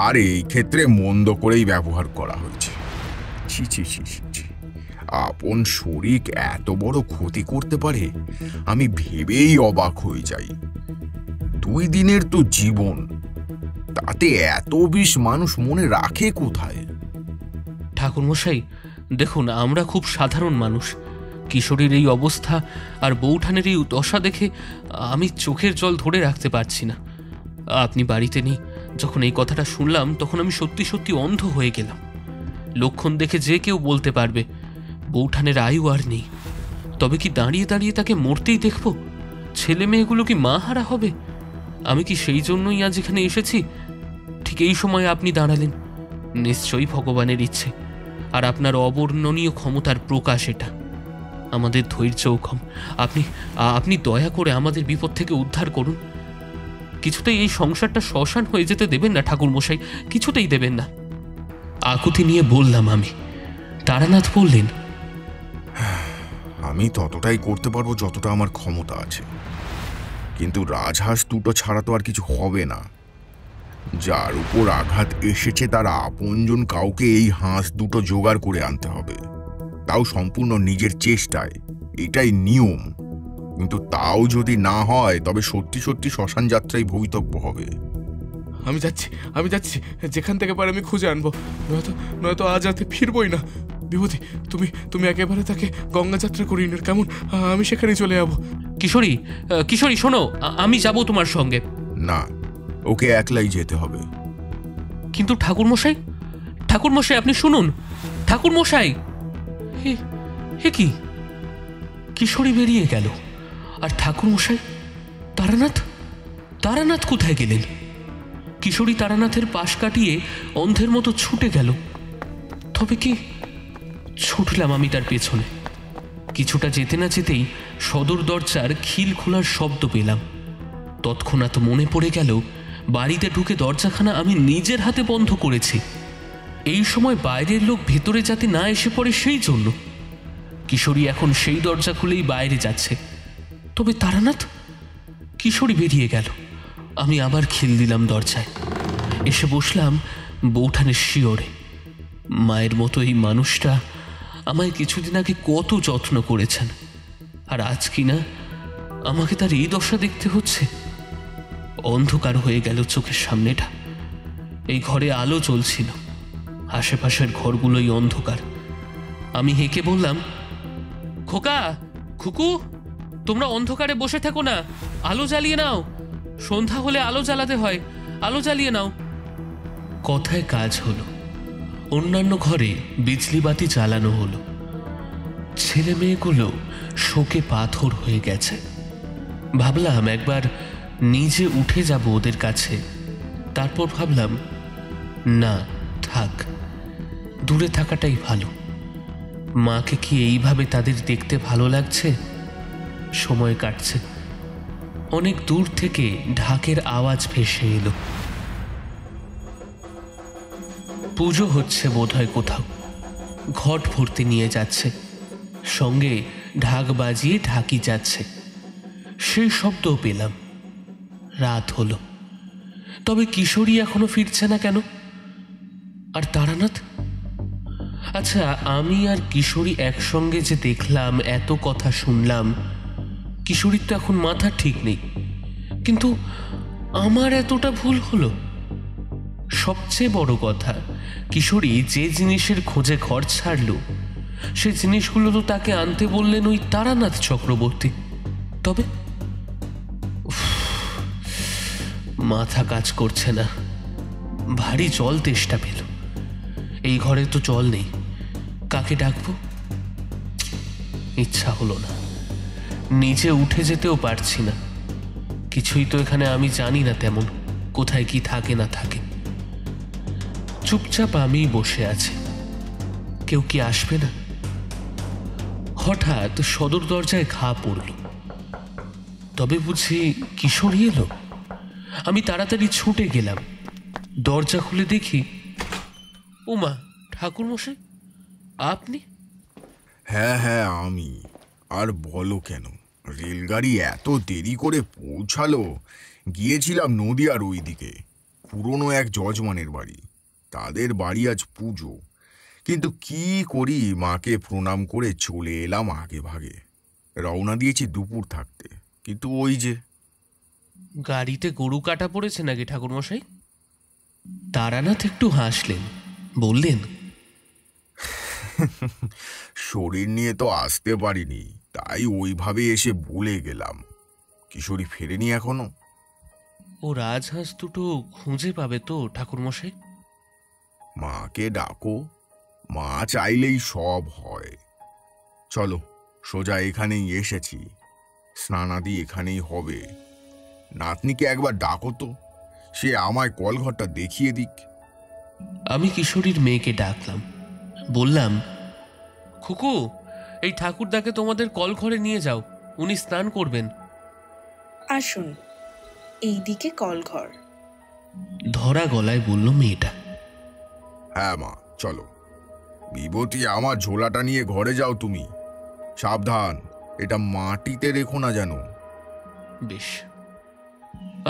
আর এই ক্ষেত্রে মন্দ করেই ব্যবহার করা হয়েছে। ছি ছি ছি ছি, আপন শরীর এত বড় ক্ষতি করতে পারে, আমি ভেবেই অবাক হয়ে যাই। 2 দিনের তো জীবন, তাতে এত বিষ মানুষ মনে রাখে কোথায়? ঠাকুরমশাই, দেখুন, আমরা খুব সাধারণ মানুষ। কিশোরীর এই অবস্থা আর বৌঠানের এই দশা দেখে আমি চোখের জল ধরে রাখতে পারছি না। আপনি বাড়িতে নেই, যখন এই কথাটা শুনলাম তখন আমি সত্যি সত্যি অন্ধ হয়ে গেলাম। লক্ষণ দেখে যে কেউ বলতে পারবে বৌঠানের আয়ু আর নেই। তবে কি দাঁড়িয়ে দাঁড়িয়ে তাকে মরতেই দেখব? ছেলে মেয়েগুলো কি মা হারা হবে? আমি কি সেই জন্যই আজ এখানে এসেছি? ঠিক এই সময় আপনি দাঁড়ালেন, নিশ্চয়ই ভগবানের ইচ্ছে, আর আপনার অবর্ণনীয় ক্ষমতার প্রকাশ এটা। আমাদের ধৈর্যও কম। আপনি দয়া করে আমাদের বিপদ থেকে উদ্ধার করুন। কিছুতেই এই সংসারটা শ্মশান হয়ে যেতে দেবেন না ঠাকুরমশাই, কিছুতেই দেবেন না। আকুতি নিয়ে বললাম আমি। তারানাথ বললেন, আমি ততটাই করতে পারবো যতটা আমার ক্ষমতা আছে, কিন্তু রাজহাঁস 2টো ছাড়া তো আর কিছু হবে না। যার উপর আঘাত এসেছে তার আপনজন কাউকে এই হাঁস 2টো জোগাড় করে আনতে হবে, তাও সম্পূর্ণ নিজের চেষ্টায়। এটাই নিয়ম। কিন্তু তাও যদি না হয়, তবে সত্যি সত্যি শ্মশান যাত্রাই ভবিতব্য হবে। আমি যাচ্ছি, যেখান থেকে পারে আমি খুঁজে আনবো, নয়তো আজ রাতে ফিরবই না। বিভূতি, তুমি একেবারে তাকে গঙ্গা যাত্রা করিয়ে নে, কেমন? আমি সেখানে চলে যাবো। কিশোরী শোনো, আমি যাব তোমার সঙ্গে। না, ওকে একলাই যেতে হবে। কিন্তু ঠাকুরমশাই আপনি শুনুন। ঠাকুরমশাই, হে কি? কিশোরী বেরিয়ে গেল, আর ঠাকুরমশাই? তারানাথ কোথায় গেলেন? কিশোরী তারানাথের পাশ কাটিয়ে অন্ধের মতো ছুটে গেল। তবে কি? ছুটলাম আমি তার পেছনে। কিছুটা যেতে না যেতেই সদর দরজার খিল খোলার শব্দ পেলাম। তৎক্ষণাৎ মনে পড়ে গেল বাড়িতে ঢুকে দরজাখানা আমি নিজের হাতে বন্ধ করেছি, এই সময় বাইরের লোক ভেতরে যাতে না এসে পড়ে সেই জন্য। কিশোরী এখন সেই দরজা খুলেই বাইরে যাচ্ছে। তবে তারানাথ? কিশোরী বেরিয়ে গেল। আমি আবার খিল দিলাম দরজায়, এসে বসলাম বৌঠানের শিয়রে। মায়ের মতো এই মানুষটা আমায় কিছুদিন আগে কত যত্ন করেছেন, আর আজ কিনা আমাকে তার এই দশা দেখতে হচ্ছে। অন্ধকার হয়ে গেল চোখের সামনেটা। এই ঘরে আলো জ্বলছিল, আশেপাশের ঘরগুলোই অন্ধকার। আমি হেঁকে বললাম, খোকা, খুকু, তোমরা অন্ধকারে বসে থেকো না, আলো জ্বালিয়ে নাও। সন্ধ্যা হলে আলো জ্বালাতে হয়, আলো জ্বালিয়ে নাও। কথায় কাজ হলো। অন্যান্য ঘরে বিজলি বাতি জ্বালানো হলো। ছেলে মেয়েগুলো শোকে পাথর হয়ে গেছে। ভাবলাম একবার নিজে উঠে যাব ওদের কাছে। তারপর ভাবলাম, না থাক, দূরে থাকাটাই ভালো। মাকে কি এইভাবে তাদের দেখতে ভালো লাগছে? সময় কাটছে। অনেক দূর থেকে ঢাকের আওয়াজ ভেসে এলো। পুজো হচ্ছে বোধহয় কোথাও। ঘট ভর্তি নিয়ে যাচ্ছে, সঙ্গে ঢাক বাজিয়ে ঢাকি যাচ্ছে। সেই শব্দও পেলাম। রাত হলো, তবে কিশোরী এখনো ফিরছে না কেন? আর তারানাথ? আচ্ছা, আমি আর কিশোরী একসঙ্গে যে দেখলাম, এত কথা শুনলাম, কিশোরীর তো এখন মাথা ঠিক নেই, কিন্তু আমার এতটা ভুল হলো? সবচেয়ে বড় কথা, কিশোরী যে জিনিসের খোঁজে ঘর ছাড়ল, সে জিনিসগুলো তো তাকে আনতে বললেন ওই তারানাথ চক্রবর্তী। তবে মাথা কাজ করছে না, ভারী জল তেষ্টা পেল। এই ঘরে তো জল নেই, কাকে ডাকবো? ইচ্ছা হলো না, নিচে উঠে যেতেও পারছি না। কিছুই তো এখানে আমি জানি না তেমন, কোথায় কি থাকে না থাকে। চুপচাপ আমি বসে আছি, কেউ কি আসবে না? হঠাৎ সদর দরজায় ঘা পড়ল। তবে বুঝি কিশোরী এলো? আমি তাড়াতাড়ি ছুটে গেলাম। দরজা খুলে দেখি, ওমা, ঠাকুরমশাই আপনি? হ্যাঁ হ্যাঁ, আমি। আর বলো কেন, রেলগাড়ি এত দেরি করে পৌঁছালো। গিয়েছিলাম নদিয়ার ওই দিকে, পুরনো এক যজমানের বাড়ি। তাদের বাড়ি আজ পুজো, কিন্তু কি করি, মাকে প্রণাম করে চলে এলাম আগে ভাগে। রওনা দিয়েছি দুপুর থাকতে, কিন্তু ওই যে। গাড়িতে গরু কাটা পড়েছে নাকি ঠাকুরমশাই? তারানাথ একটু হাসলেন, বললেন, শরীর নিয়ে তো আসতে পারিনি, তাই ওইভাবে এসে ভুলে গেলাম। কিশোরী ফেরেনি এখনো? ও রাজহাঁস দুটো খুঁজে পাবে তো ঠাকুরমশাই? মাকে ডাকো, মা চাইলেই সব হয়। চলো, সোজা এখানেই এসেছি, স্নানাদি এখানেই হবে। নাতনিকে একবার ডাকো তো, সে আমায় কলঘরটা দেখিয়ে দিক। আমি কিশোরীর মেয়েকে ডাকলাম, বললাম, খুকু, এই ঠাকুরদাকে তোমাদের কল ঘরে নিয়ে যাও, উনি স্নান করবেন। আসুন, এইদিকে কলঘর। ধরা গলায় বলল মেয়েটা। হ্যাঁ মা, চলো। বিভূতি, আমার ঝোলাটা নিয়ে ঘরে যাও তুমি। সাবধান, এটা মাটিতে রেখো না যেন। বেশ।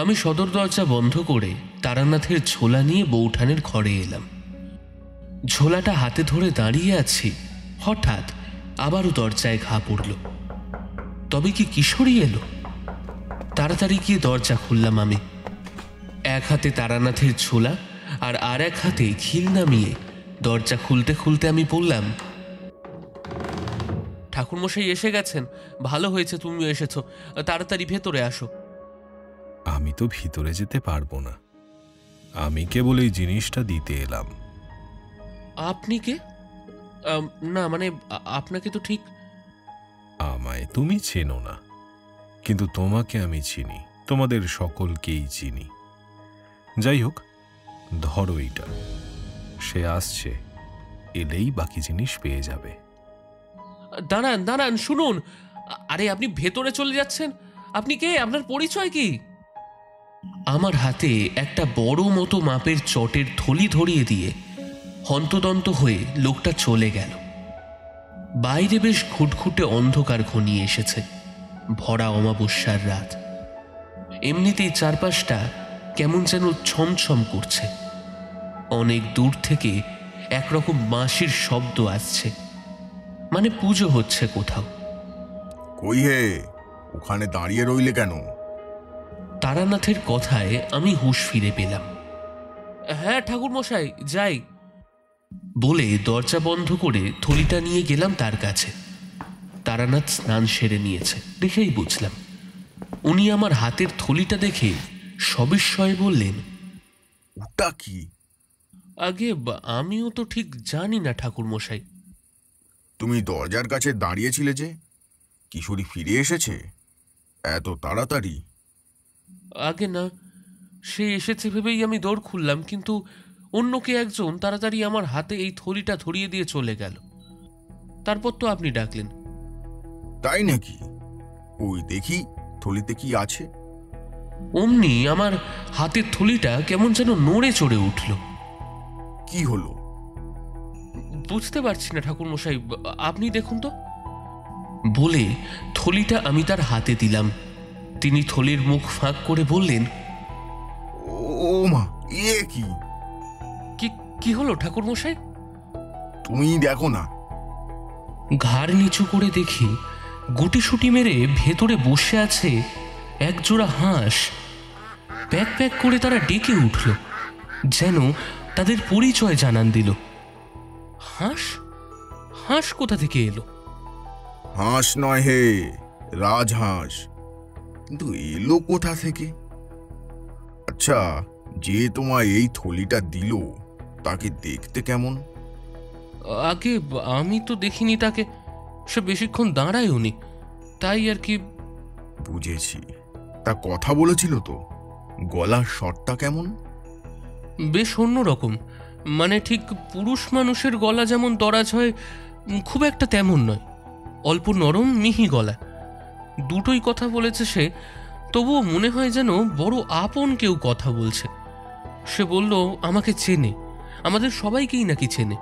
আমি সদর দরজা বন্ধ করে তারানাথের ঝোলা নিয়ে বৌঠানের ঘরে এলাম। ঝোলাটা হাতে ধরে দাঁড়িয়ে আছি, হঠাৎ আবারও দরজায় ঘা পড়ল। তবে কি কিশোরী এলো? তাড়াতাড়ি গিয়ে দরজা খুললাম আমি। এক হাতে তারানাথের ঝোলা আর আর এক হাতে খিল নামিয়ে দরজা খুলতে খুলতে আমি বললাম, ঠাকুরমশাই এসে গেছেন, ভালো হয়েছে তুমিও এসেছো, তাড়াতাড়ি ভেতরে আসো। আমি তো ভিতরে যেতে পারবো না, আমি কেবল এই জিনিসটা দিতে এলাম। আপনি কে? না মানে আপনাকে তো ঠিক। আমায় তুমি চেনো না, কিন্তু তোমাকে আমি চিনি, তোমাদের সকলকেই চিনি। যাই হোক, ধরো এইটা, সে আসছে, এলেই বাকি জিনিস পেয়ে যাবে। দাঁড়ান দাঁড়ান, শুনুন। আরে আপনি ভেতরে চলে যাচ্ছেন? আপনি কে? আপনার পরিচয় কি? আমার হাতে একটা বড় মতো মাপের চটের থলি ধরিয়ে দিয়ে হন্তদন্ত হয়ে লোকটা চলে গেল। বাইরে বেশ ঘুটঘুটে অন্ধকার ঘনিয়ে এসেছে, ভরা অমাবস্যার রাত। এমনিতেই চারপাশটা কেমন যেন ছমছম করছে। অনেক দূর থেকে একরকম বাঁশির শব্দ আসছে, মানে পুজো হচ্ছে কোথাও। কই হে, ওখানে দাঁড়িয়ে রইলে কেন? তারানাথের কথায় আমি হুঁশ ফিরে পেলাম। হ্যাঁ ঠাকুর মশাই, যাই বলে দরজা বন্ধ করে থলিটা নিয়ে গেলাম তার কাছে। তারানাথ স্নান সেরে নিয়েছে দেখেই বুঝলাম। উনি আমার হাতের থলিটা দেখে সবিস্ময়ে বললেন, ওটা কি? আগে আমিও তো ঠিক জানি না ঠাকুর মশাই। তুমি দরজার কাছে দাঁড়িয়েছিলে যে, কিশোরী ফিরে এসেছে এত তাড়াতাড়ি? আগে না, সে এসেছে ভেবেই আমি দৌড় খুললাম, কিন্তু অন্য কে একজন তাড়াতাড়ি আমার হাতে এই থলিটা ধরিয়ে দিয়ে চলে গেল। তারপর তো আপনি ডাকলেন। তাই নাকি? ওই দেখি থলিতে কি আছে। অমনি আমার হাতের থলিটা কেমন যেন নড়ে চড়ে উঠল। কি হলো? বুঝতে পারছি না ঠাকুর মশাই, আপনি দেখুন তো বলে থলিটা আমি তার হাতে দিলাম। তিনি থলির মুখ ফাঁক করে বললেন, ও মা, এ কি? কি হলো ঠাকুর মশাই? তুমি দেখো না। ঘাড় নিচু করে দেখি গুটিসুটি মেরে ভেতরে বসে আছে একজোড়া হাঁস। প্যাক প্যাক করে তারা ডেকে উঠল, যেন তাদের পরিচয় জানান দিল। হাঁস? হাঁস কোথা থেকে এলো? হাঁস নয় হে, রাজহাঁস। কিন্তু এলো কোথা থেকে? আচ্ছা, যে তোমায় এই থলিটা দিল তাকে দেখতে কেমন? আগে আমি তো দেখিনি তাকে, সে বেশিক্ষণ দাঁড়ায় উনি, তাই আর কি। বুঝেছি। তা কথা বলেছিল তো? গলার স্বরটা কেমন? বেশ অন্যরকম, মানে ঠিক পুরুষ মানুষের গলা যেমন দরাজ হয় খুব একটা তেমন নয়, অল্প নরম মিহি গলা। দুটোই কথা বলেছে সে, তবুও মনে হয় যেন বড় আপন কেউ কথা বলছে। সে বলল আমাকে চেনে, আমাদের সবাইকেই নাকি চেনে।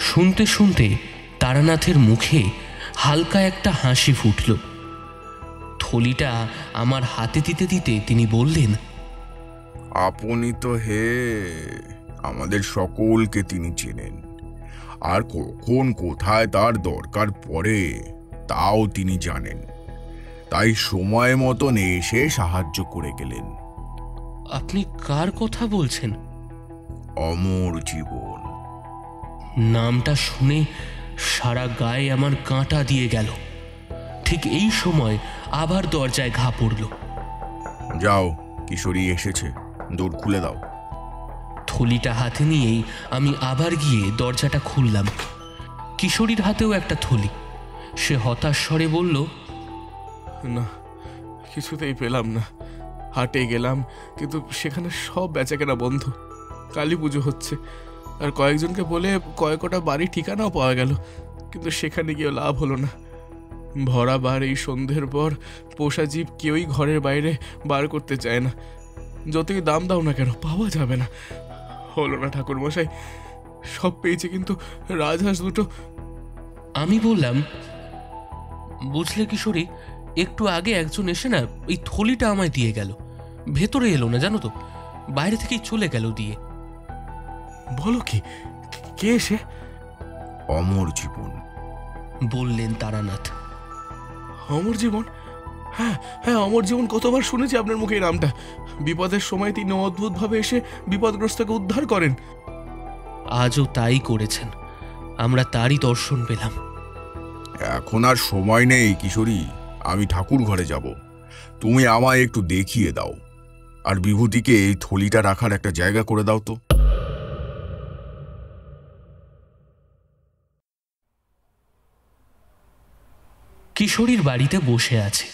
শুনতে শুনতে তারানাথের মুখে হালকা একটা হাসি ফুটল। থলিটা আমার হাতে দিতে দিতে তিনি বললেন, আপনি তো হে, আমাদের সকলকে তিনি চেনেন, আর কখন কোথায় তার দরকার পড়ে তাও তিনি জানেন। তাই সময় মতন এসে সাহায্য করে গেলেন। আপনি কার কথা বলছেন? অমর জীবন। নামটা শুনে সারা গায়ে আমার কাঁটা দিয়ে গেল। ঠিক এই সময় আবার দরজায় ঘা পড়ল। যাও, কিশোরী এসেছে, দৌড় খুলে দাও। থলিটা হাতে নিয়েই আমি আবার গিয়ে দরজাটা খুললাম। কিশোরীর হাতেও একটা থলি। সে হতাশ স্বরে বলল, না, কিছুতেই পেলাম না। হাটে গেলাম, কিন্তু সেখানে সব বেচাকেনা বন্ধ। কালী পুজো হচ্ছে, আর কয়েকজনকে বলে কয়েকটা বাড়ি ঠিকানাও পাওয়া গেল, কিন্তু সেখানে গিয়ে লাভ হলো না। ভরা বার এই সন্ধ্যের পর পোষা জীব কেউই ঘরের বাইরে বার করতে চায় না। যতই দাম দাও না কেন, পাওয়া যাবে না। হলো না ঠাকুর মশাই, সব পেয়েছে কিন্তু রাজহাঁস দুটো। আমি বললাম, বুঝলে কিশোরী, একটু আগে একজন এসে না এই থলিটা আমায় দিয়ে গেল। ভেতরে এলো না জানো তো, বাইরে থেকেই চলে গেল দিয়ে। বলো কি? কে এসে? অমর জীবন, বললেন তারানাথ। অমর জীবন? হ্যাঁ হ্যাঁ, অমর জীবন, কতবার শুনেছি আপনার মুখে এই নামটা। বিপদের সময় তিনি অদ্ভুতভাবে এসে বিপদগ্রস্তকে উদ্ধার করেন। আজও তাই করেছেন, আমরা তারই দর্শন পেলাম। এখন আর সময় নেই কিশোরী, আমি ঠাকুর ঘরে যাব। তুমি আমায় একটু দেখিয়ে দাও, আর বিভূতিকে এই থলিটা রাখার একটা জায়গা করে দাও তো। কিশোরীর বাড়িতে বসে আছে।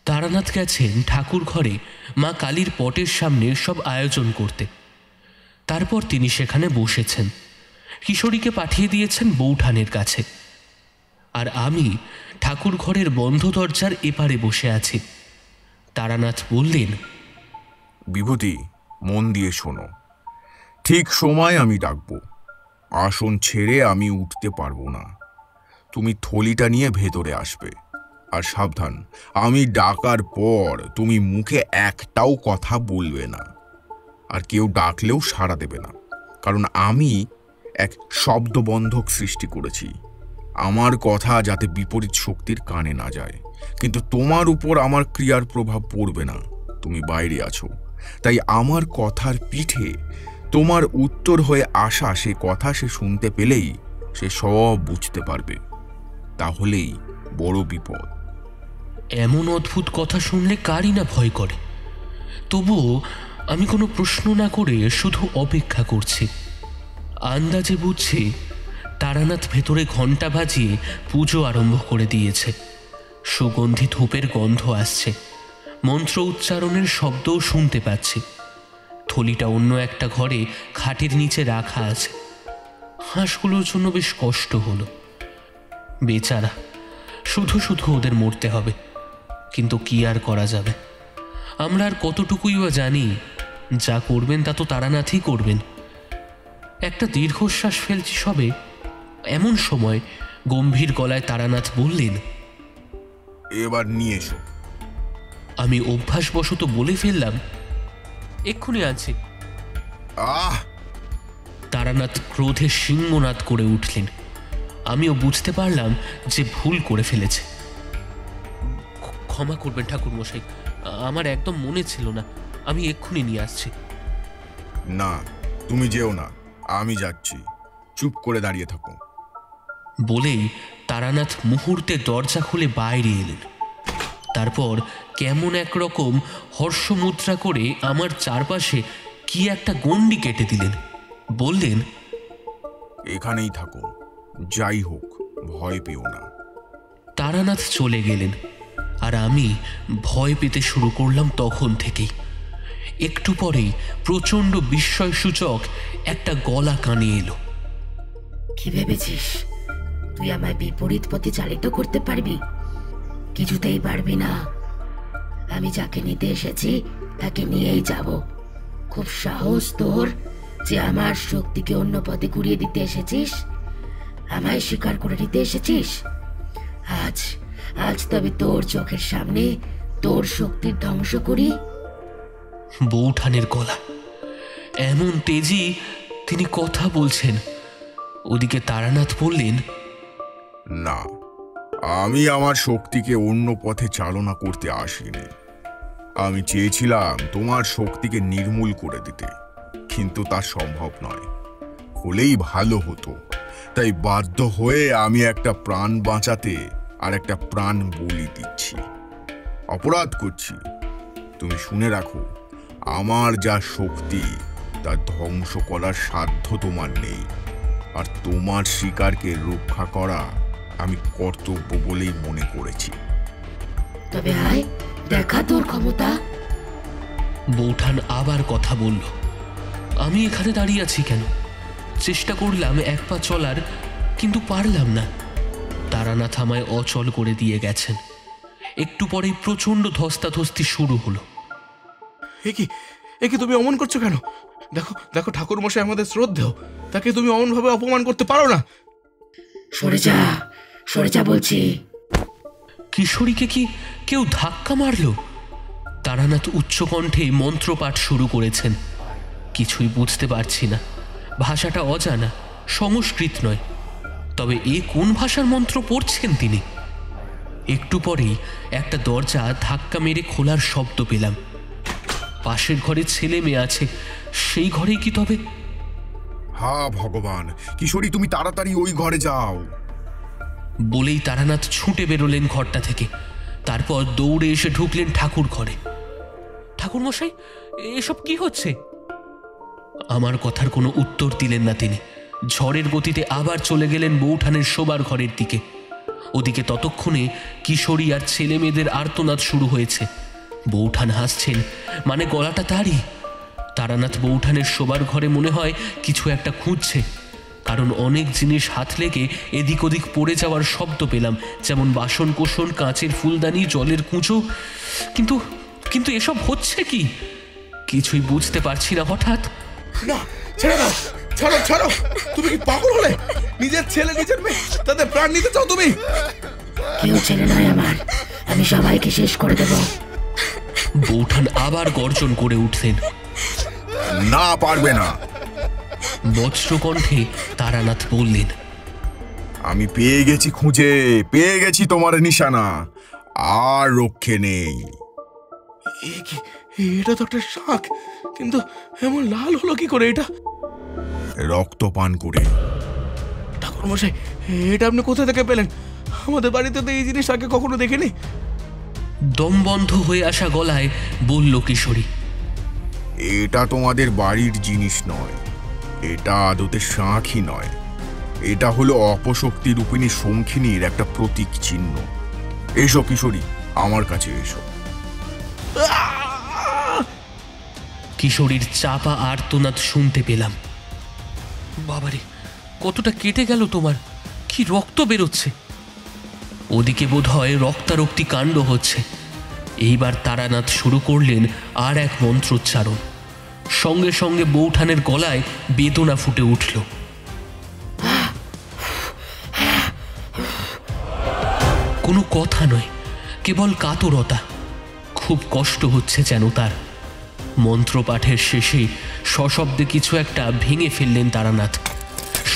তারানাথ গেছেন ঠাকুর ঘরে মা কালীর পটের সামনে সব আয়োজন করতে। তারপর তিনি সেখানে বসেছেন। কিশোরীকে পাঠিয়ে দিয়েছেন বৌঠানের কাছে, আর আমি ঠাকুর ঘরের বন্ধ দরজার এপারে বসে আছি। তারানাথ বললেন, বিভূতি, মন দিয়ে শোনো। ঠিক সময় আমি ডাকবো। আসন ছেড়ে আমি উঠতে পারবো না। তুমি থলিটা নিয়ে ভেতরে আসবে। আর সাবধান, আমি ডাকার পর তুমি মুখে একটাও কথা বলবে না। আর কেউ ডাকলেও সাড়া দেবে না, কারণ আমি এক শব্দবন্ধক সৃষ্টি করেছি। আমার কথা যাতে বিপরীত শক্তির কানে না যায়। কিন্তু তোমার উপর আমার ক্রিয়ার প্রভাব পড়বে না, তুমি বাইরে আছো। তাই আমার কথার পিঠে তোমার উত্তর হয়ে আসা সে কথা সে শুনতে পেলেই সে সব বুঝতে পারবে। তাহলেই বড় বিপদ। এমন অদ্ভুত কথা শুনলে কারই না ভয় করে। তবুও আমি কোনো প্রশ্ন না করে শুধু অপেক্ষা করছি। আন্দাজে বুঝছি তারানাথ ভেতরে ঘণ্টা বাজিয়ে পুজো আরম্ভ করে দিয়েছে। সুগন্ধি ধূপের গন্ধ আসছে, মন্ত্র উচ্চারণের শব্দও শুনতে পাচ্ছি। থলিটা অন্য একটা ঘরে খাটের নিচে রাখা আছে। হাঁসগুলোর জন্য বেশ কষ্ট হলো। বেচারা, শুধু শুধু ওদের মরতে হবে। কিন্তু কি আর করা যাবে? আমরা আর কতটুকুই বা জানি? যা করবেন তা তো তারানাথই করবেন। একটা দীর্ঘশ্বাস ফেলছি সবে, এমন সময় গম্ভীর গলায় তারানাথ বললেন, এবার নিয়ে এসো। আমি অভ্যাসবশত বলে ফেললাম, এক্ষুনি আনছি। তারানাথ ক্রোধে সিংহনাদ করে উঠলেন। আমিও বুঝতে পারলাম যে ভুল করে ফেলেছে। ক্ষমা করবেন ঠাকুর মশাই, আমার একদম মনে ছিল না। আমি এক্ষুনি নিয়ে আসছি। না, তুমি যেও না, আমি যাচ্ছি। চুপ করে দাঁড়িয়ে থাকো। বলেই তারানাথ মুহূর্তে দরজা খুলে বাইরে এলেন। তারপর কেমন একরকম হর্ষমুদ্রা করে আমার চারপাশে কি একটা গণ্ডি কেটে দিলেন। বললেন, এখানেই থাকো, যাই হোক ভয় পেও না। তারানাথ চলে গেলেন, আর আমি ভয় পেতে শুরু করলাম তখন থেকেই। একটু পরেই প্রচণ্ড বিস্ময়সূচক একটা গলা কানে এলো। কি ভেবেছিস তুই আমায় বিপরীত পথে চালিত করতে পারবি? কিছুতেই পারবি না। আমি যাকে নিতে এসেছি তাকে নিয়েই যাব। খুব সাহস তোর যে আমার শক্তিকে অন্য পথে ঘুরিয়ে দিতে এসেছিস, আমায় স্বীকার করে নিতে এসেছিস। আজ আজ তবে তোর চোখের সামনে তোর শক্তির ধ্বংস করি। বৌঠানের গলা, এমন তেজি তিনি কথা বলছেন। ওদিকে তারানাথ বললেন, না, আমি আমার শক্তিকে অন্য পথে চালনা করতে আসিনি। আমি চেয়েছিলাম তোমার শক্তিকে নির্মূল করে দিতে, কিন্তু তা সম্ভব নয়। হলেই ভালো হতো, তাই বাধ্য হয়ে আমি একটা প্রাণ বাঁচাতে আর একটা প্রাণ বলি দিচ্ছি। অপরাধ করছি। তুমি শুনে রাখো, আমার যা শক্তি তা ধ্বংস করার সাধ্য তোমার নেই। আর তোমার শিকারকে রক্ষা করা আমি কর্তব্য বলেই মনে করেছি। তবে আয়, দেখা তোর ক্ষমতা। বৌঠান আবার কথা বলল। আমি এখানে দাঁড়িয়ে আছি কেন? চেষ্টা করলাম এক পা চলার, কিন্তু পারলাম না। তারানাথ আমায় অচল করে দিয়ে গেছেন। একটু পরেই প্রচণ্ড ধস্তাধস্তি শুরু হলো। এ কি তুমি অমন করছো কেন? দেখো দেখো, ঠাকুর মশাই আমাদের শ্রদ্ধেয়, তাকে তুমি অমন ভাবে অপমান করতে পারো না। সরে যা, সরে যা বলছি। কিশোরীকে কি কেউ ধাক্কা মারল? তারানাথ উচ্চকণ্ঠে মন্ত্রপাঠ শুরু করেছেন। কিছুই বুঝতে পারছি না। ভাষাটা অজানা, সংস্কৃত নয়। তবে এ কোন ভাষার মন্ত্র পড়ছেন তিনি? একটু পরেই একটা দরজা ধাক্কা মেরে খোলার শব্দ পেলাম। পাশের ঘরে ছেলে মেয়ে আছে, সেই ঘরেই কি তবে? হা ভগবান, কিশোরী তুমি তাড়াতাড়ি ওই ঘরে যাও। বলেই তারানাথ ছুটে বেরোলেন ঘরটা থেকে। তারপর দৌড়ে এসে ঢুকলেন ঠাকুর ঘরে। ঠাকুর মশাই, এসব কি হচ্ছে? আমার কথার কোনো উত্তর দিলেন না তিনি। ঝড়ের গতিতে আবার চলে গেলেন বৌঠানের শোবার ঘরের দিকে। ওদিকে ততক্ষণে কিশোরী আর ছেলে মেয়েদের আর্তনাদ শুরু হয়েছে। বৌঠান হাসছেন, মানে গলাটা তারই। তারানাথ বৌঠানের শোবার ঘরে মনে হয় কিছু একটা খুঁজছে, কারণ অনেক জিনিস হাত লেগে এদিক ওদিক পড়ে যাওয়ার শব্দ পেলাম, যেমন বাসন কোসন, কাঁচের ফুলদানি, জলের কুঁচো। কিন্তু কিন্তু এসব হচ্ছে কি? কিছুই বুঝতে পারছি না। হঠাৎ না, ছেড়ে দাও, ছাড়ো ছাড়ো। তুমি কি পাগল হলে? নিজের ছেলে নিজের মেয়ে তাদের প্রাণ নিতে চাও তুমি? কেউ ছেলে নয় আমার, আমি সবাইকে শেষ করে দেব। বৌঠান আবার গর্জন করে উঠলেন। না, পারবে না। বজ্রকণ্ঠে তারানাথ বললেন, আমি পেয়ে গেছি, খুঁজে পেয়ে গেছি তোমার নিশানা, আর রক্ষে নেই। এটা তো একটা শাক, কিন্তু এমন লাল হলো কি করে? এটা রক্ত পান করে। ঠাকুর মশাই, এটা আপনি কোথা থেকে পেলেন? আমাদের বাড়িতে তো এই জিনিস আগে কখনো দেখিনি। দম বন্ধ হয়ে আসা গলায় বলল কিশোরী, এটা তোমাদের বাড়ির জিনিস নয়, এটা আদতে শাঁখই নয়, এটা হলো অপশক্তি রূপিণী শঙ্খিনীর একটা প্রতীক চিহ্ন। এসো কিশোরী, আমার কাছে এসো। কিশোরীর চাপা আর্তনাদ শুনতে পেলাম। বাবারে, কতটা কেটে গেল তোমার! কি রক্ত বেরোচ্ছে! ওদিকে বোধ হয় রক্তারক্তি কাণ্ড হচ্ছে। এইবার তারানাথ শুরু করলেন আর এক মন্ত্রোচ্চারণ। সঙ্গে সঙ্গে বৌঠানের গলায় বেদনা ফুটে উঠল। কোনো কথা নয়, কেবল কাতরতা। খুব কষ্ট হচ্ছে যেন তার। মন্ত্রপাঠের শেষে সশব্দে কিছু একটা ভেঙে ফেললেন তারানাথ।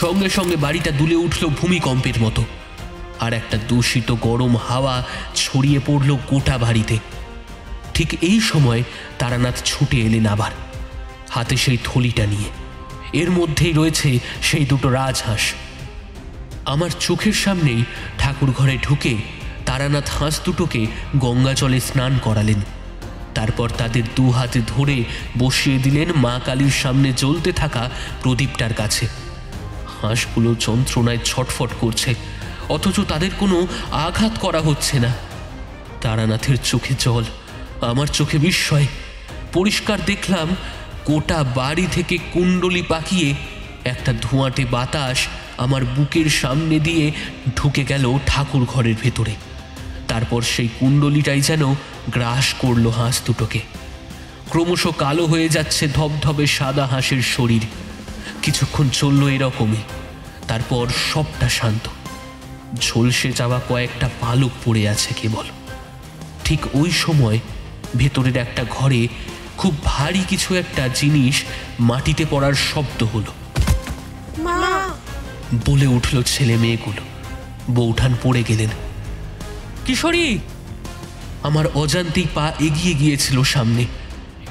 সঙ্গে সঙ্গে বাড়িটা দুলে উঠল ভূমিকম্পের মতো, আর একটা দূষিত গরম হাওয়া ছড়িয়ে পড়ল গোটা বাড়িতে। ঠিক এই সময় তারানাথ ছুটে এলেন আবার, হাতে সেই থলিটা নিয়ে। এর মধ্যেই রয়েছে সেই দুটো রাজহাঁস। আমার চোখের সামনেই ঠাকুর ঘরে ঢুকে তারানাথ হাঁস দুটোকে গঙ্গা জলে স্নান করালেন। তারপর তাদের দু হাতে ধরে বসিয়ে দিলেন মা কালীর সামনে জ্বলতে থাকা প্রদীপটার কাছে। হাঁসগুলো যন্ত্রণায় ছটফট করছে, অথচ তাদের কোনো আঘাত করা হচ্ছে না। তারানাথের চোখে জল, আমার চোখে বিস্ময়। পরিষ্কার দেখলাম গোটা বাড়ি থেকে কুণ্ডলি পাকিয়ে একটা ধোঁয়াটে বাতাস আমার বুকের সামনে দিয়ে ঢুকে গেল ঠাকুর ঘরের ভেতরে। তারপর সেই কুণ্ডলিটাই যেন গ্রাস করলো হাঁস দুটোকে। ক্রমশ কালো হয়ে যাচ্ছে ধবধবে সাদা হাঁসের শরীর। কিছুক্ষণ চলল এরকমই, তারপর সবটা শান্ত। ঝলসে যাওয়া কয়েকটা পালক পড়ে আছে কেবল। ঠিক ওই সময় ভেতরের একটা ঘরে খুব ভারী কিছু একটা জিনিস মাটিতে পড়ার শব্দ হলো। বলে উঠল ছেলে মেয়েগুলো। বৌঠান পড়ে গেলেন। কিশোরী! আমার অজান্তেই পা এগিয়ে গিয়েছিল সামনে।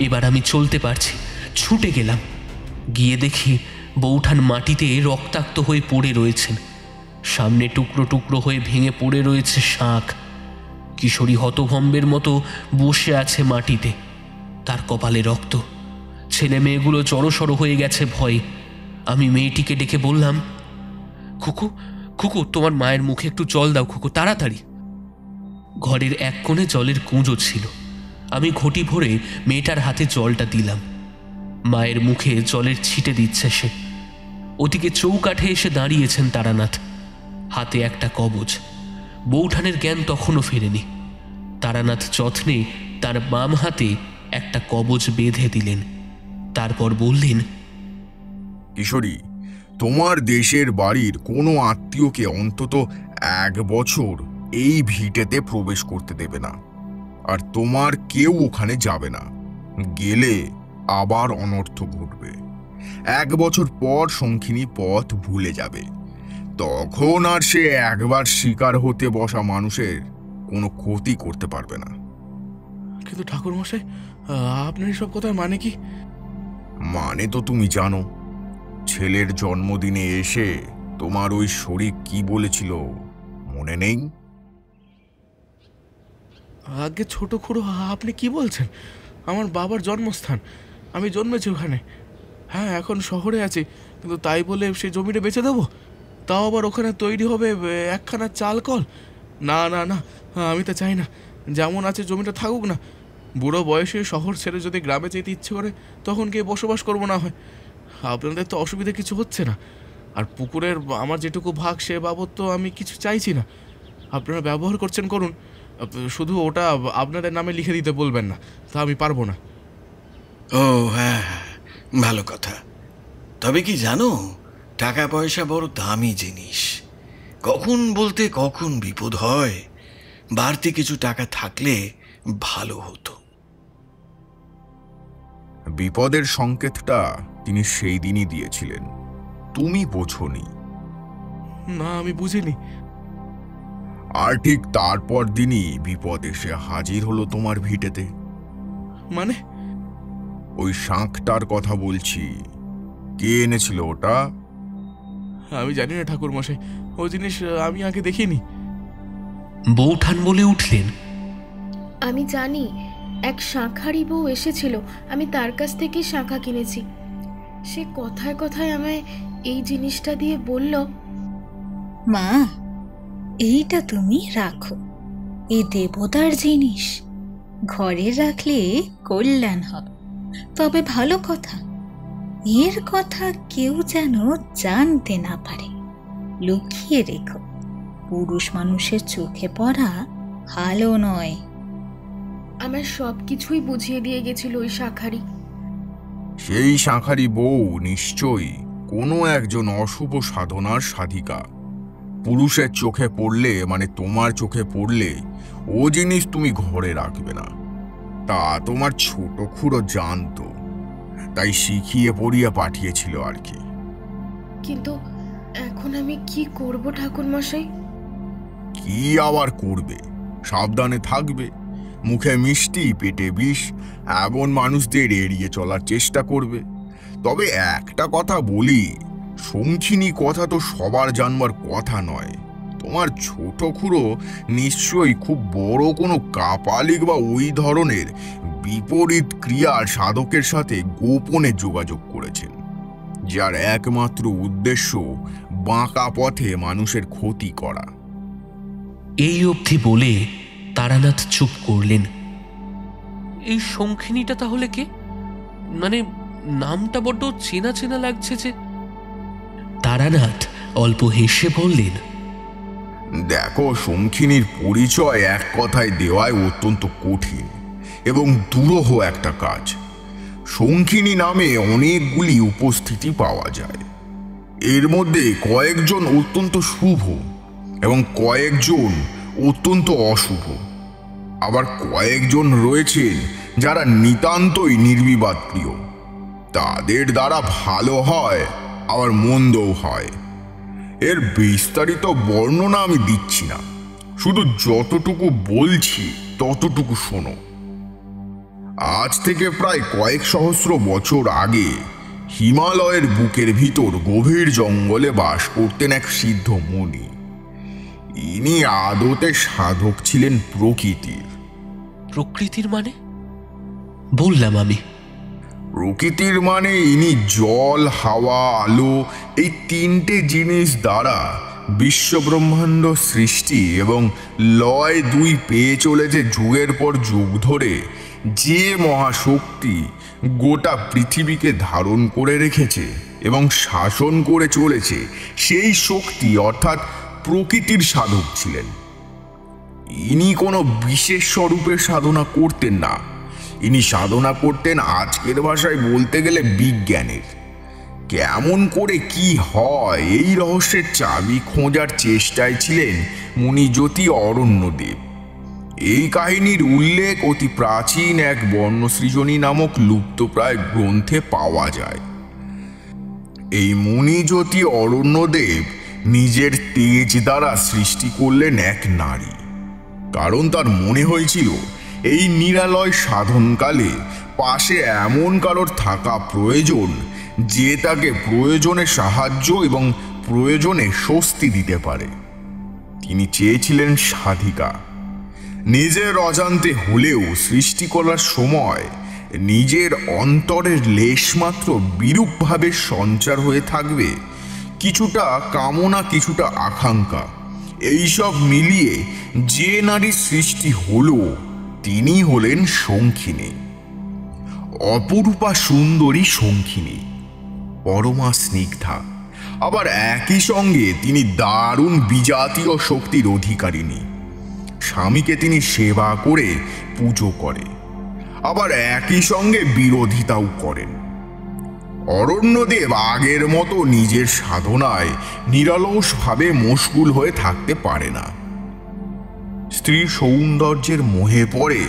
এবার আমি চলতে পারছি। ছুটে গেলাম, গিয়ে দেখি বৌঠান মাটিতে রক্তাক্ত হয়ে পড়ে রয়েছেন। সামনে টুকরো টুকরো হয়ে ভেঙে পড়ে রয়েছে শাঁখ। কিশোরী হতভম্বের মতো বসে আছে মাটিতে, তার কপালে রক্ত। ছেলে মেয়েগুলো জড়সড় হয়ে গেছে ভয়ে। আমি মেয়েটিকে ডেকে বললাম, খুকু, খুকু, তোমার মায়ের মুখে একটু জল দাও খুকু, তাড়াতাড়ি। ঘরের এক কোণে জলের কুঁজো ছিল। আমি ঘটি ভরে মেয়েটার হাতে জলটা দিলাম। মায়ের মুখে জলের ছিটে দিচ্ছে সে। ওদিকে চৌকাঠে এসে দাঁড়িয়েছেন তারানাথ, হাতে একটা কবজ। বৌঠানের জ্ঞান তখনও ফেরেনি। তারানাথ যত্নে তার বাম হাতে একটা কবজ বেঁধে দিলেন। তারপর বললেন, কিশোরী, তোমার দেশের বাড়ির কোনো আত্মীয়কে অন্তত 1 বছর এই ভিটেতে প্রবেশ করতে দেবে না, আর তোমার কেউ ওখানে যাবে না। গেলে আবার অনর্থ ঘটবে। 1 বছর পর শঙ্খিনী পথ ভুলে যাবে। তখন আর সে একবার শিকার হতে বসা মানুষের কোনো ক্ষতি করতে পারবে না। কিন্তু ঠাকুর মশাই, আপনার এসব কথার মানে কি? মানে তো তুমি জানো। ছেলের জন্মদিনে এসে তোমার ওই শরীর কি বলেছিল মনে নেই? আগে ছোট খুড়ো, আপনি কি বলছেন? আমার বাবার জন্মস্থান, আমি জন্মেছি ওখানে। হ্যাঁ, এখন শহরে আছি, কিন্তু তাই বলে সেই জমিটা বেচে দেবো? তাও আবার ওখানে তৈরি হবে একখানা চাল কল? না না না, আমি তো চাই না। যেমন আছে জমিটা থাকুক না। বুড়ো বয়সে শহর ছেড়ে যদি গ্রামে যেতে ইচ্ছে করে, তখন গিয়ে বসবাস করবো না হয়। আপনাদের তো অসুবিধা কিছু হচ্ছে না। আর পুকুরের আমার যেটুকু ভাগ সে বাবদ তো আমি কিছু চাইছি না। আপনারা ব্যবহার করছেন করুন, শুধু ওটা আপনাদের নামে লিখে দিতে বলবেন না, তা আমি পারবো না। ও হ্যাঁ হ্যাঁ, ভালো কথা। তবে কি জানো, টাকা পয়সা বড় দামি জিনিস। কখন বলতে কখন বিপদ হয়। বাড়তি কিছু টাকা থাকলে ভালো হতো। বিপদের সংকেতটা তিনি সেই দিনই দিয়েছিলেন, তুমি বোঝোনি। না, আমি বুঝিনি। আর ঠিক তারপর দিনই বিপদ এসে হাজির হলো তোমার ভিটেতে। মানে? ওই শাঁখটার কথা বলছি। কে এনেছিল ওটা? আমি জানি না ঠাকুর মশাই, ও জিনিস আমি আগে দেখিনি। বৌঠান বলে উঠলেন, আমি জানি, এক শাঁখারি বউ এসেছিল, আমি তার কাছ থেকে শাঁখা কিনেছি। সে কথায় কথায় আমায় এই জিনিসটা দিয়ে বলল, মা এইটা তুমি রাখো, এই দেবতার জিনিস, ঘরে রাখলে কল্যাণ হবে। তবে ভালো কথা, এর কথা কেউ যেন জানতে না পারে, লুকিয়ে রেখো। পুরুষ মানুষের চোখে পড়া ভালো নয়। আমার সব কিছুই বুঝিয়ে দিয়ে গেছিল ওই শাঁখারি। সেই শাঁখারি বউ নিশ্চয়ই কোনো একজন অশুভ সাধনার সাধিকা। পুরুষের চোখে পড়লে, মানে তোমার চোখে পড়লে, ও জিনিস তুমি ঘরে রাখবে না। তা তোমার ছোট খুড়ো জানতো, তাই শিখিয়ে পড়িয়ে পাঠিয়েছিল আর কি। কিন্তু এখন আমি কি করব ঠাকুর মশাই? কি আবার করবে? সাবধানে থাকবে। মুখে মিষ্টি পেটে বিষ, এমন মানুষদের এড়িয়ে চলার চেষ্টা করবে। তবে একটা কথা বলি, শঙ্খিনী কথা তো সবার জানবার কথা নয়। তোমার ছোট খুড়ো নিশ্চয়ই খুব বড় কোনো কাপালিক বা ওই ধরনের বিপরীত ক্রিয়ার সাধকের সাথে গোপনে যোগাযোগ করেছেন, যার একমাত্র উদ্দেশ্য বাঁকা পথে মানুষের ক্ষতি করা। এই অবধি বলে তারানাথ চুপ করলেন। এই শঙ্খিনীটা তাহলে কে? মানে নামটা বড্ড চেনা চেনা লাগছে যে। তারানাথ অল্প হেসে বললেন, দেখো, শঙ্খিনীর পরিচয় এক কথায় দেওয়ায় অত্যন্ত কঠিন এবং দুরূহ একটা কাজ। শঙ্খিনী নামে অনেকগুলি উপস্থিতি পাওয়া যায়। এর মধ্যে কয়েকজন অত্যন্ত শুভ এবং কয়েকজন অত্যন্ত অশুভ। আবার কয়েকজন রয়েছেন যারা নিতান্তই নির্বিবাদ প্রিয়। তাদের দ্বারা ভালো হয়, আবার মন্দও হয়। এর বিস্তারিত বর্ণনা আমি দিচ্ছি না, শুধু যতটুকু বলছি ততটুকু শোনো। আজ থেকে প্রায় কয়েক সহস্র বছর আগে হিমালয়ের বুকের ভিতর গভীর জঙ্গলে বাস করতেন এক সিদ্ধ মুনি। ইনি আদতে সাধক ছিলেন প্রকৃতির। প্রকৃতির মানে? বললাম আমি। প্রকৃতির মানে ইনি জল, হাওয়া, আলো, এই তিনটে জিনিস দ্বারা বিশ্বব্রহ্মাণ্ড সৃষ্টি এবং লয় দুই পেয়ে চলেছে যুগের পর যুগ ধরে। যে মহাশক্তি গোটা পৃথিবীকে ধারণ করে রেখেছে এবং শাসন করে চলেছে, সেই শক্তি অর্থাৎ প্রকৃতির সাধক ছিলেন। ইনি কোনো বিশেষ স্বরূপের সাধনা করতেন না। ইনি সাধনা করতেন আজকের ভাষায় বলতে গেলে বিজ্ঞানের। কেমন করে কি হয় এই রহস্যের চাবি খোঁজার চেষ্টায় ছিলেন মুনিজ্যোতি অরণ্যদেব। এই কাহিনীর উল্লেখ অতি প্রাচীন এক বর্ণসৃজনী নামক লুপ্তপ্রায় গ্রন্থে পাওয়া যায়। এই মুনিজ্যোতি অরণ্যদেব নিজের তেজ দ্বারা সৃষ্টি করলেন এক নারী, কারণ তার মনে হয়েছিল এই নিরালয় সাধনকালে পাশে এমন কারোর থাকা প্রয়োজন যে তাকে প্রয়োজনে সাহায্য এবং প্রয়োজনে স্বস্তি দিতে পারে। তিনি চেয়েছিলেন সাধিকা। নিজের অজান্তে হলেও সৃষ্টি করার সময় নিজের অন্তরের লেশমাত্র বিরূপভাবে সঞ্চার হয়ে থাকবে, কিছুটা কামনা, কিছুটা আকাঙ্ক্ষা, এইসব মিলিয়ে যে নারীর সৃষ্টি হলো তিনি হলেন শঙ্খিনী। অপরূপা সুন্দরী শঙ্খিনী, পরমা স্নিগ্ধা, আবার একই সঙ্গে তিনি দারুণ বিজাতীয় শক্তির অধিকারিণী। স্বামীকে তিনি সেবা করে পুজো করে, আবার একই সঙ্গে বিরোধিতাও করেন। অরণ্যদেব আগের মতো নিজের সাধনায় নিরলসভাবে মশগুল হয়ে থাকতে পারে না। স্ত্রীর সৌন্দর্যের মোহে পড়ে,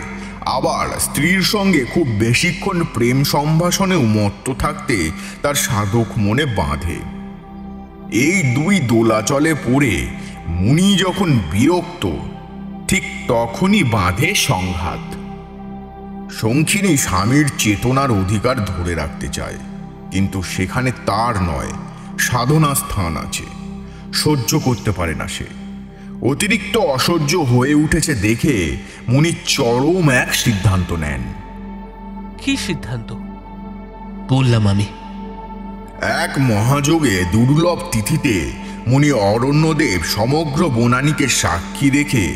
আবার স্ত্রীর সঙ্গে খুব বেশিক্ষণ প্রেম সম্ভাষণেও মত্ত থাকতে তার সাধক মনে বাঁধে। এই দুই দোলাচলে পড়ে মুনি যখন বিরক্ত, ঠিক তখনই বাঁধে সংঘাত। শঙ্খিনী স্বামীর চেতনার অধিকার ধরে রাখতে চায়, কিন্তু সেখানে তার নয়, সাধনা স্থান আছে। সহ্য করতে পারে না সে। অতিরিক্ত অসহ্য হয়ে উঠেছে দেখে মুনি চরম এক সিদ্ধান্ত নেন। কি সিদ্ধান্ত? বললাম আমি। এক মহাযোগে দুর্লভ তিথিতে মুনি অরণ্যদেব সমগ্র বনানীকে সাক্ষী রেখে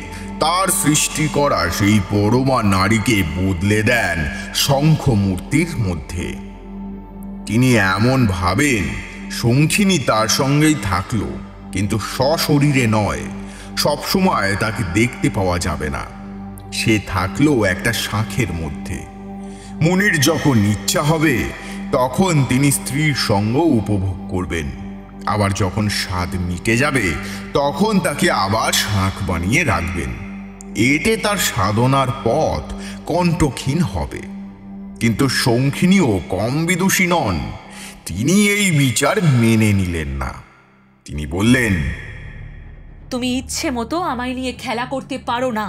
তার সৃষ্টি করা সেই পরমা নারীকে বদলে দেন শঙ্খ মূর্তির মধ্যে। তিনি এমন ভাবেন শঙ্খিনী তার সঙ্গেই থাকলো, কিন্তু সশরীরে নয়, সবসময় তাকে দেখতে পাওয়া যাবে না। সে থাকলো একটা শাঁখের মধ্যে। মুনির যখন ইচ্ছা হবে তখন তিনি স্ত্রীর সঙ্গ উপভোগ করবেন, আবার যখন স্বাদ মিটে যাবে তখন তাকে আবার শাঁখ বানিয়ে রাখবেন। এতে তার সাধনার পথ কণ্টকহীন হবে। কিন্তু শঙ্খিনীও কম বিদুষী নন। তিনি এই বিচার মেনে নিলেন না। তিনি বললেন, তুমি ইচ্ছে মতো আমায় নিয়ে খেলা করতে পারো না।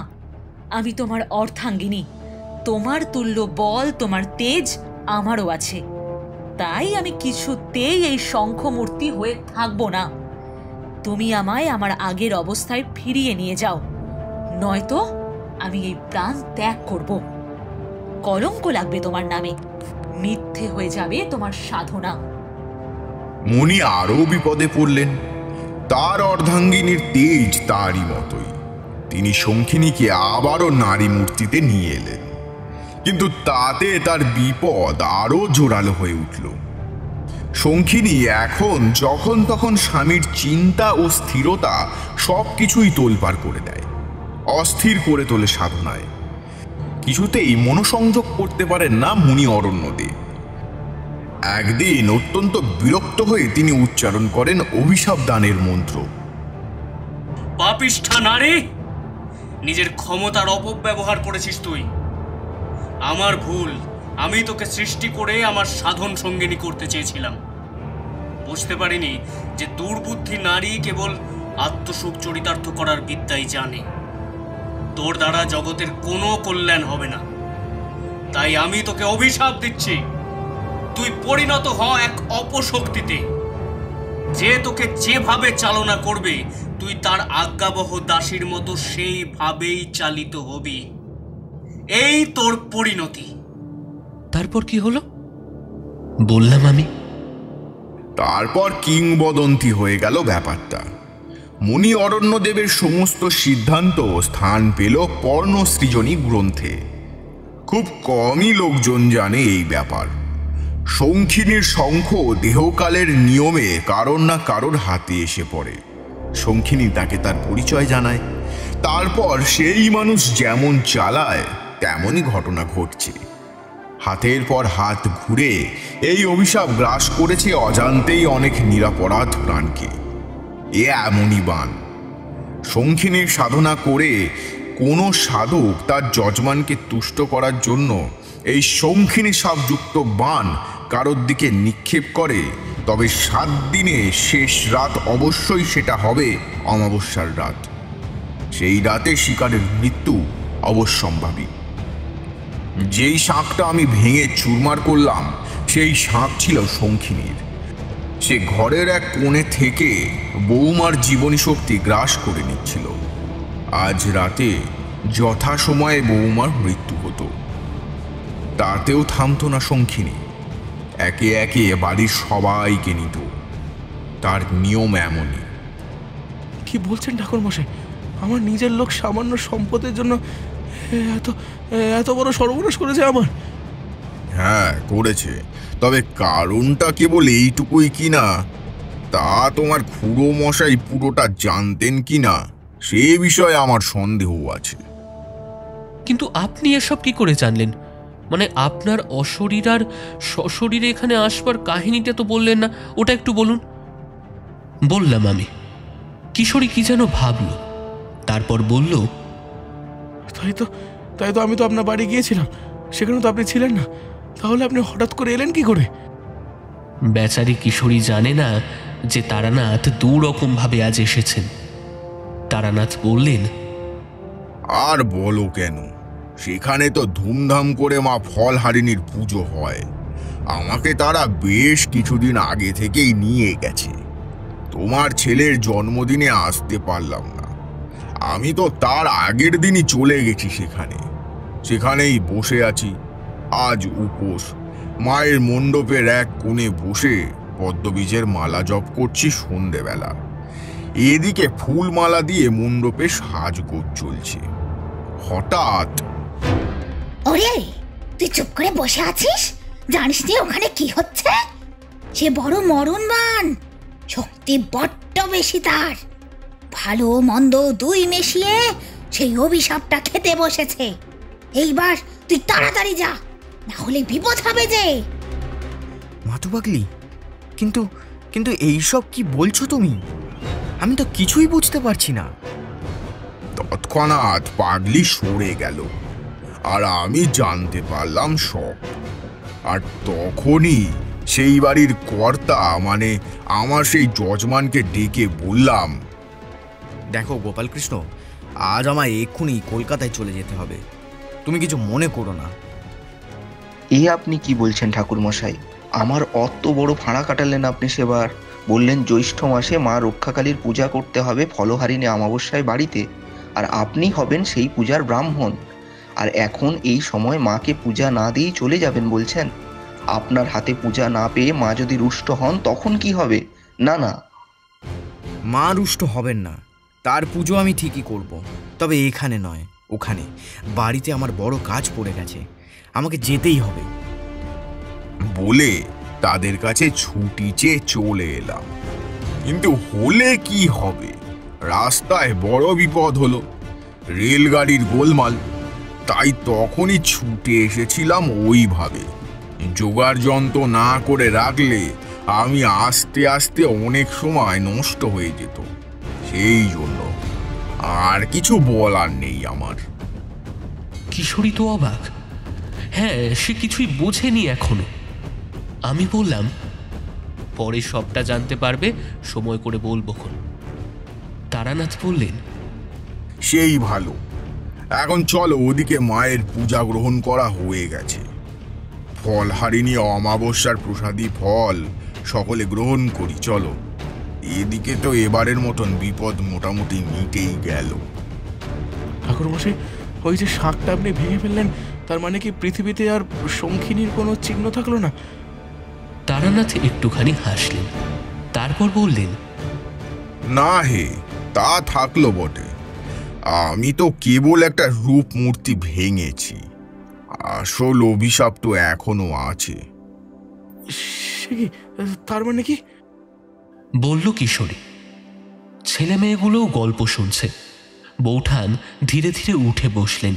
আমি তোমার অর্ধাঙ্গিনী। তোমার তুল্য বল, তোমার তেজ আমারও আছে। তাই আমি কিছুতেই এই শঙ্খমূর্তি হয়ে থাকবো না। তুমি আমায় আমার আগের অবস্থায় ফিরিয়ে নিয়ে যাও, নয়তো আমি এই প্রাণ ত্যাগ করব। কলঙ্ক লাগবে তোমার নামে, মিথ্যে হয়ে যাবে তোমার সাধনা। মুনি আরো বিপদে পড়লেন। তার অর্ধাঙ্গিনীর তেজ তারই মতোই। তিনি শঙ্খিনীকে আবারও নারী মূর্তিতে নিয়ে এলেন, কিন্তু তাতে তার বিপদ আরো জোরালো হয়ে উঠল। শঙ্খিনী এখন যখন তখন স্বামীর চিন্তা ও স্থিরতা সবকিছুই তোলপাড় করে দেয়, অস্থির করে তোলে সাধনায়। কিছুতেই মনোসংযোগ করতে পারেন না মুনি অরণ্যদেব। একদিন অত্যন্ত বিরক্ত হয়ে তিনি উচ্চারণ করেন অভিশাপ দানের মন্ত্র। পাপিষ্ঠা নারী, নিজের ক্ষমতার অপব্যবহার করেছিস তুই। আমার ভুল। আমি তোকে সৃষ্টি করে আমার সাধন সঙ্গিনী করতে চেয়েছিলাম। বুঝতে পারিনি যে দুর্বুদ্ধি নারী কেবল আত্মসুখ চরিতার্থ করার বিদ্যাই জানে। তোর দ্বারা জগতের কোনো কল্যাণ হবে না। তাই আমি তোকে অভিশাপ দিচ্ছি, তুই পরিণত হ এক অপশক্তিতে। যে তোকে যেভাবে চালনা করবে তুই তার আজ্ঞাবহ দাসীর মতো সেইভাবেই চালিত হবি। এই তোর পরিণতি। তারপর কি হলো? বললাম আমি। তারপর কিংবদন্তি হয়ে গেল ব্যাপারটা। মুনি অরণ্যদেবের সমস্ত সিদ্ধান্ত স্থান পেল পর্ণসৃজনী গ্রন্থে। খুব কমই লোকজন জানে এই ব্যাপার। শঙ্খিনীর শঙ্খ দেহকালের নিয়মে কারোর না কারোর হাতে এসে পড়ে। শঙ্খিনী তাকে তার পরিচয় জানায়। তারপর সেই মানুষ যেমন চালায় তেমনই ঘটনা ঘটছে। হাতের পর হাত ঘুরে এই অভিশাপ গ্রাস করেছে অজান্তেই অনেক নিরাপরাধ প্রাণকে। এ এমনই বান। শঙ্খিনীর সাধনা করে কোনো সাধক তার যজমানকে তুষ্ট করার জন্য এই শঙ্খিনী সাপযুক্ত বান কারোর দিকে নিক্ষেপ করে, তবে 7 দিনে শেষ রাত অবশ্যই সেটা হবে অমাবস্যার রাত। সেই রাতে শিকারের মৃত্যু অবশ্যম্ভাবী। যেই শাঁখটা আমি ভেঙে চুরমার করলাম সেই শাঁখ ছিল শঙ্খিনীর। সে ঘরের এক কোণে থেকে বৌমার জীবনী শক্তি গ্রাস করে নিচ্ছিল। আজ রাতে যথাসময়ে বৌমার মৃত্যু হতো। তাতেও থামতো না শঙ্খিনী। একে একে বাড়ির সবাইকে নিত। তার নিয়ম এমনই। কি বলছেন ঠাকুর মশাই? আমার নিজের লোক সামান্য সম্পদের জন্য এত বড় সর্বনাশ করেছে আমার? হ্যাঁ করেছে, তবে কারণটা কেবল এইটুকুই কিনা তা তোমার খুড়ো মশাই পুরোটা জানতেন কিনা সে বিষয়ে আমার সন্দেহ আছে। কিন্তু আপনি এসব কি করে জানলেন? মানে আপনার অশরীর আর সশরীরে এখানে আসবার কাহিনীটা তো বললেন না, ওটা একটু বলুন। বললাম আমি। কিশোরী কি যেন ভাবলো, তারপর বলল, তাই তো আমি তো আপনার বাড়ি গিয়েছিলাম, সেখানে তো আপনি ছিলেন না, তাহলে আপনি হঠাৎ করে এলেন কি করে? বেচারি কিশোরী জানে না যে তারানাথ দুরকম ভাবে আজ এসেছেন। তারানাথ বললেন, আর বলো কেন, সেখানে তো ধুমধাম করে মা ফলহারিণীর পুজো হয়। আমাকে তারা বেশ কিছুদিন আগে থেকেই নিয়ে গেছে। তোমার ছেলের জন্মদিনে আসতে পারলাম না, আমি তো তার আগের দিনই চলে গেছি সেখানেই বসে আছি। আজ উপোস, মায়ের মণ্ডপের এক কোণে বসে পদ্মবীজের মালা জপ করছি সন্ধেবেলা। এদিকে ফুলমালা দিয়ে মণ্ডপে সাজগোজ চলছে। হঠাৎ, ওরে তুই চুপ করে বসে আছিস, জানিস নি ওখানে কি হচ্ছে? সে বড় মরণবান, শক্তি বড্ড বেশি তার। ভালো মন্দ দুই মিশিয়ে সেই অভিশাপটা খেতে বসেছে। এইবার তুই তাড়াতাড়ি যা, না হলে বিপদ হবে যে। মাতু পাগলি, কিন্তু এইসব কি বলছো তুমি? আমি তো কিছুই বুঝতে পারছি না। তৎক্ষণাৎ পাগলি সরে গেল আর আমি জানতে পারলাম সব। আর তখনই সেই বাড়ির কর্তা মানে আমার সেই যজমানকে ডেকে বললাম, দেখো গোপালকৃষ্ণ, আজ আমায় এক্ষুনি কলকাতায় চলে যেতে হবে, তুমি কিছু মনে করো না। আপনি কি বলছেন ঠাকুরমশাই? আমার অত বড় ফাঁড়া কাটালেন আপনি সেবার। বললেন জ্যৈষ্ঠ মাসে মা রক্ষাকালীর পূজা করতে হবে ফলহারিণী অমাবস্যায় বাড়িতে, আর আপনি হবেন সেই পূজার ব্রাহ্মণ। আর এখন এই সময় মাকে পূজা না দিয়েই চলে যাবেন বলছেন? আপনার হাতে পূজা না পেয়ে মা যদি রুষ্ট হন তখন কি হবে? না না, মা রুষ্ট হবেন না, তার পুজো আমি ঠিকই করব, তবে এখানে নয়, ওখানে। বাড়িতে আমার বড় কাজ পড়ে গেছে, আমাকে যেতেই হবে বলে তাদের কাছে ছুটি চেয়ে চলে এলাম। কিন্তু হলে কি হবে, রাস্তায় বড় বিপদ হলো, রেলগাড়ির গোলমাল। তাই তখনই ছুটে এসেছিলাম ওইভাবে। জোগাড় যন্ত্র না করে রাখলে আমি আস্তে আস্তে অনেক সময় নষ্ট হয়ে যেত। সেই জন্য আর কিছু বলার নেই আমার। কিশোরী তো অবাক। হ্যাঁ, সে কিছুই বোঝেনি এখনো। আমি বললাম, পরে সবটা জানতে পারবে, সময় করে বলবো। তারানাথ বললেন, সেই ভালো, এখন চলো, ওদিকে মায়ের পূজা গ্রহণ করা হয়ে গেছে। ফলহারিণী অমাবস্যার প্রসাদী ফল সকলে গ্রহণ করি, চলো। এদিকে তো এবারের মতন বিপদ মোটামুটি মিটেই গেল। ঠাকুরমশাই, ওই যে শাকটা আপনি ভেঙে ফেললেন, তার মানে কি পৃথিবীতে আর শঙ্খিনীর কোনো চিহ্ন থাকলো না? তারানাথ একটুখানি হাসলেন, তারপর বললেন, না হে, তা থাকলো বটে। আমি তো কেবল একটা রূপ মূর্তি ভেঙেছি, আসল অভিশাপ তো এখনো আছে। তার মানে কি? বলল কিশোরী। ছেলে মেয়েগুলোও গল্প শুনছে। বৌঠান ধীরে ধীরে উঠে বসলেন।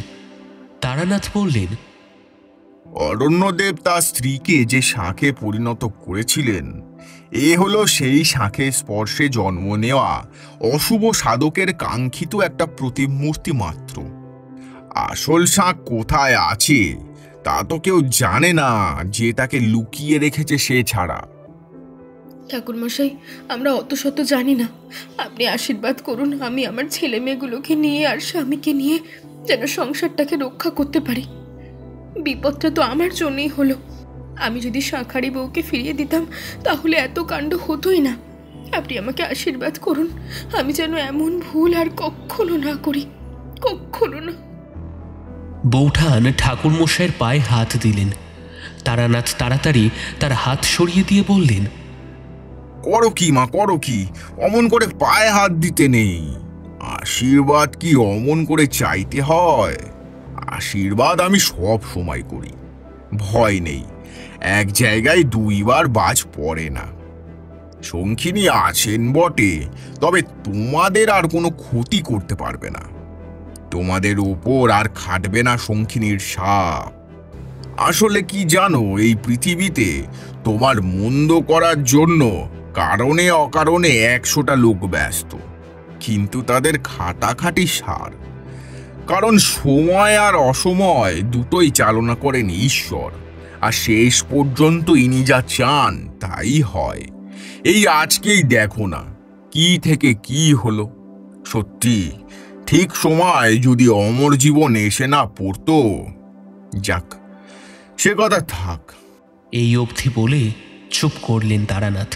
তারানাথ বললেন, অরণ্যদেব তার স্ত্রীকে যে শাঁখে পরিণত করেছিলেন, এ হলো সেই শাঁখের স্পর্শে জন্ম নেওয়া অশুভ সাধকের কাঙ্ক্ষিত একটা প্রতিমূর্তি মাত্র। আসল শাঁখ কোথায় আছে তা তো কেউ জানে না, যে তাকে লুকিয়ে রেখেছে সে ছাড়া। ঠাকুরমশাই, আমরা অত শত জানি না, আপনি আশীর্বাদ করুন, আমি আমার ছেলে মেয়েগুলোকে নিয়ে আর স্বামীকে নিয়ে যেন সংসারটাকে রক্ষা করতে পারি। বিপদটা তো আমার জন্যই হলো। আমি যদি শাঁখারি বউকে ফিরিয়ে দিতাম তাহলে এত কাণ্ড হতোই না। আপনি আমাকে আশীর্বাদ করুন, আমি যেন এমন ভুল আর কখনো না করি, কখনো না। বৌঠান ঠাকুরমশাইয়ের পায়ে হাত দিলেন। তারানাথ তাড়াতাড়ি তার হাত সরিয়ে দিয়ে বললেন, করো কি মা, করো কি, অমন করে পায়ে হাত দিতে নেই। আশীর্বাদ কি অমন করে চাইতে হয়? আশীর্বাদ আমি সব সময় করি, ভয় নেই, এক জায়গায় দুইবার বাজ পড়ে না। শঙ্খিনী আছেন বটে, তবে তোমাদের আর কোনো ক্ষতি করতে পারবে না। তোমাদের ওপর আর খাটবে না শঙ্খিনীর সাপ। আসলে কি জানো, এই পৃথিবীতে তোমার মন্দ করার জন্য কারণে অকারণে 100টা লোক ব্যস্ত, কিন্তু তাদের খাটাখাটি সার। কারণ সময় আর অসময় দুটোই চালনা করেন ঈশ্বর, আর শেষ পর্যন্ত ইনি যা চান তাই হয়। এই আজকেই দেখো না কি থেকে কি হলো। সত্যি ঠিক সময় যদি অমর জীবন এসে না পড়তো। যাক, সে কথা থাক। এই অবধি বলে চুপ করলেন তারানাথ।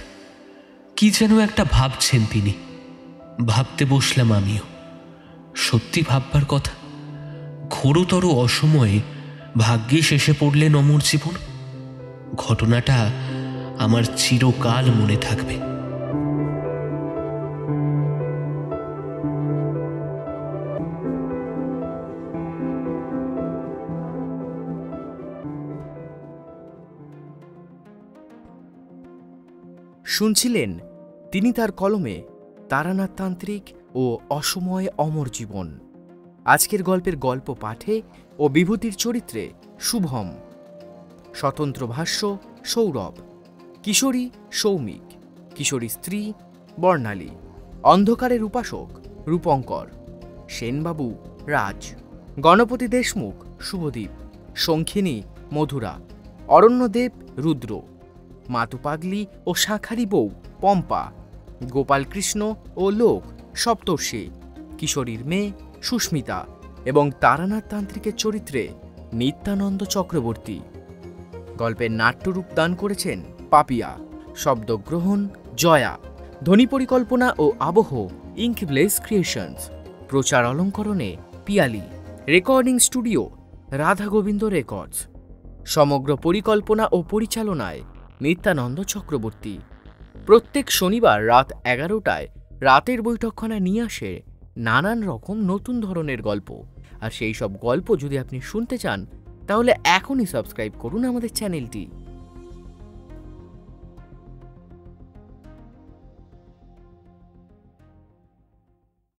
কি যেন একটা ভাবছেন তিনি। ভাবতে বসলাম আমিও। সত্যি ভাববার কথা, ঘোরতর অসময়ে ভাগ্যে শেষে পড়লেন অমর জীবন। ঘটনাটা আমার চিরকাল মনে থাকবে। শুনছিলেন তিনি তার কলমে তারানাথ তান্ত্রিক ও অসময় অমর জীবন। আজকের গল্পের গল্প পাঠে ও বিভূতির চরিত্রে শুভম, স্বতন্ত্র ভাষ্য সৌরভ, কিশোরী সৌমিক, কিশোরী স্ত্রী বর্ণালী, অন্ধকারের উপাসক রূপঙ্কর, সেনবাবু রাজ, গণপতি দেশমুখ শুভদীপ, শঙ্খিনী মধুরা, অরণ্যদেব রুদ্র, মাতুপাগলি ও শাঁখারি বউ পম্পা, গোপালকৃষ্ণ ও লোক সপ্তর্ষি, কিশোরীর মেয়ে সুস্মিতা এবং তারানাথ তান্ত্রিকের চরিত্রে নিত্যানন্দ চক্রবর্তী। গল্পের নাট্যরূপ দান করেছেন পাপিয়া, শব্দগ্রহণ জয়া, ধ্বনি পরিকল্পনা ও আবহ ইঙ্কব্লেস ক্রিয়েশনস, প্রচার অলঙ্করণে Piyali, recording studio Radha Gobinda records, সমগ্র পরিকল্পনা ও পরিচালনায় নিত্যানন্দ চক্রবর্তী। প্রত্যেক শনিবার রাত 11টায় রাতের বৈঠকখানা নিয়ে আসে নানান রকম নতুন ধরনের গল্প। আর সেই সব গল্প যদি আপনি শুনতে চান তাহলে এখনই সাবস্ক্রাইব করুন আমাদের চ্যানেলটি।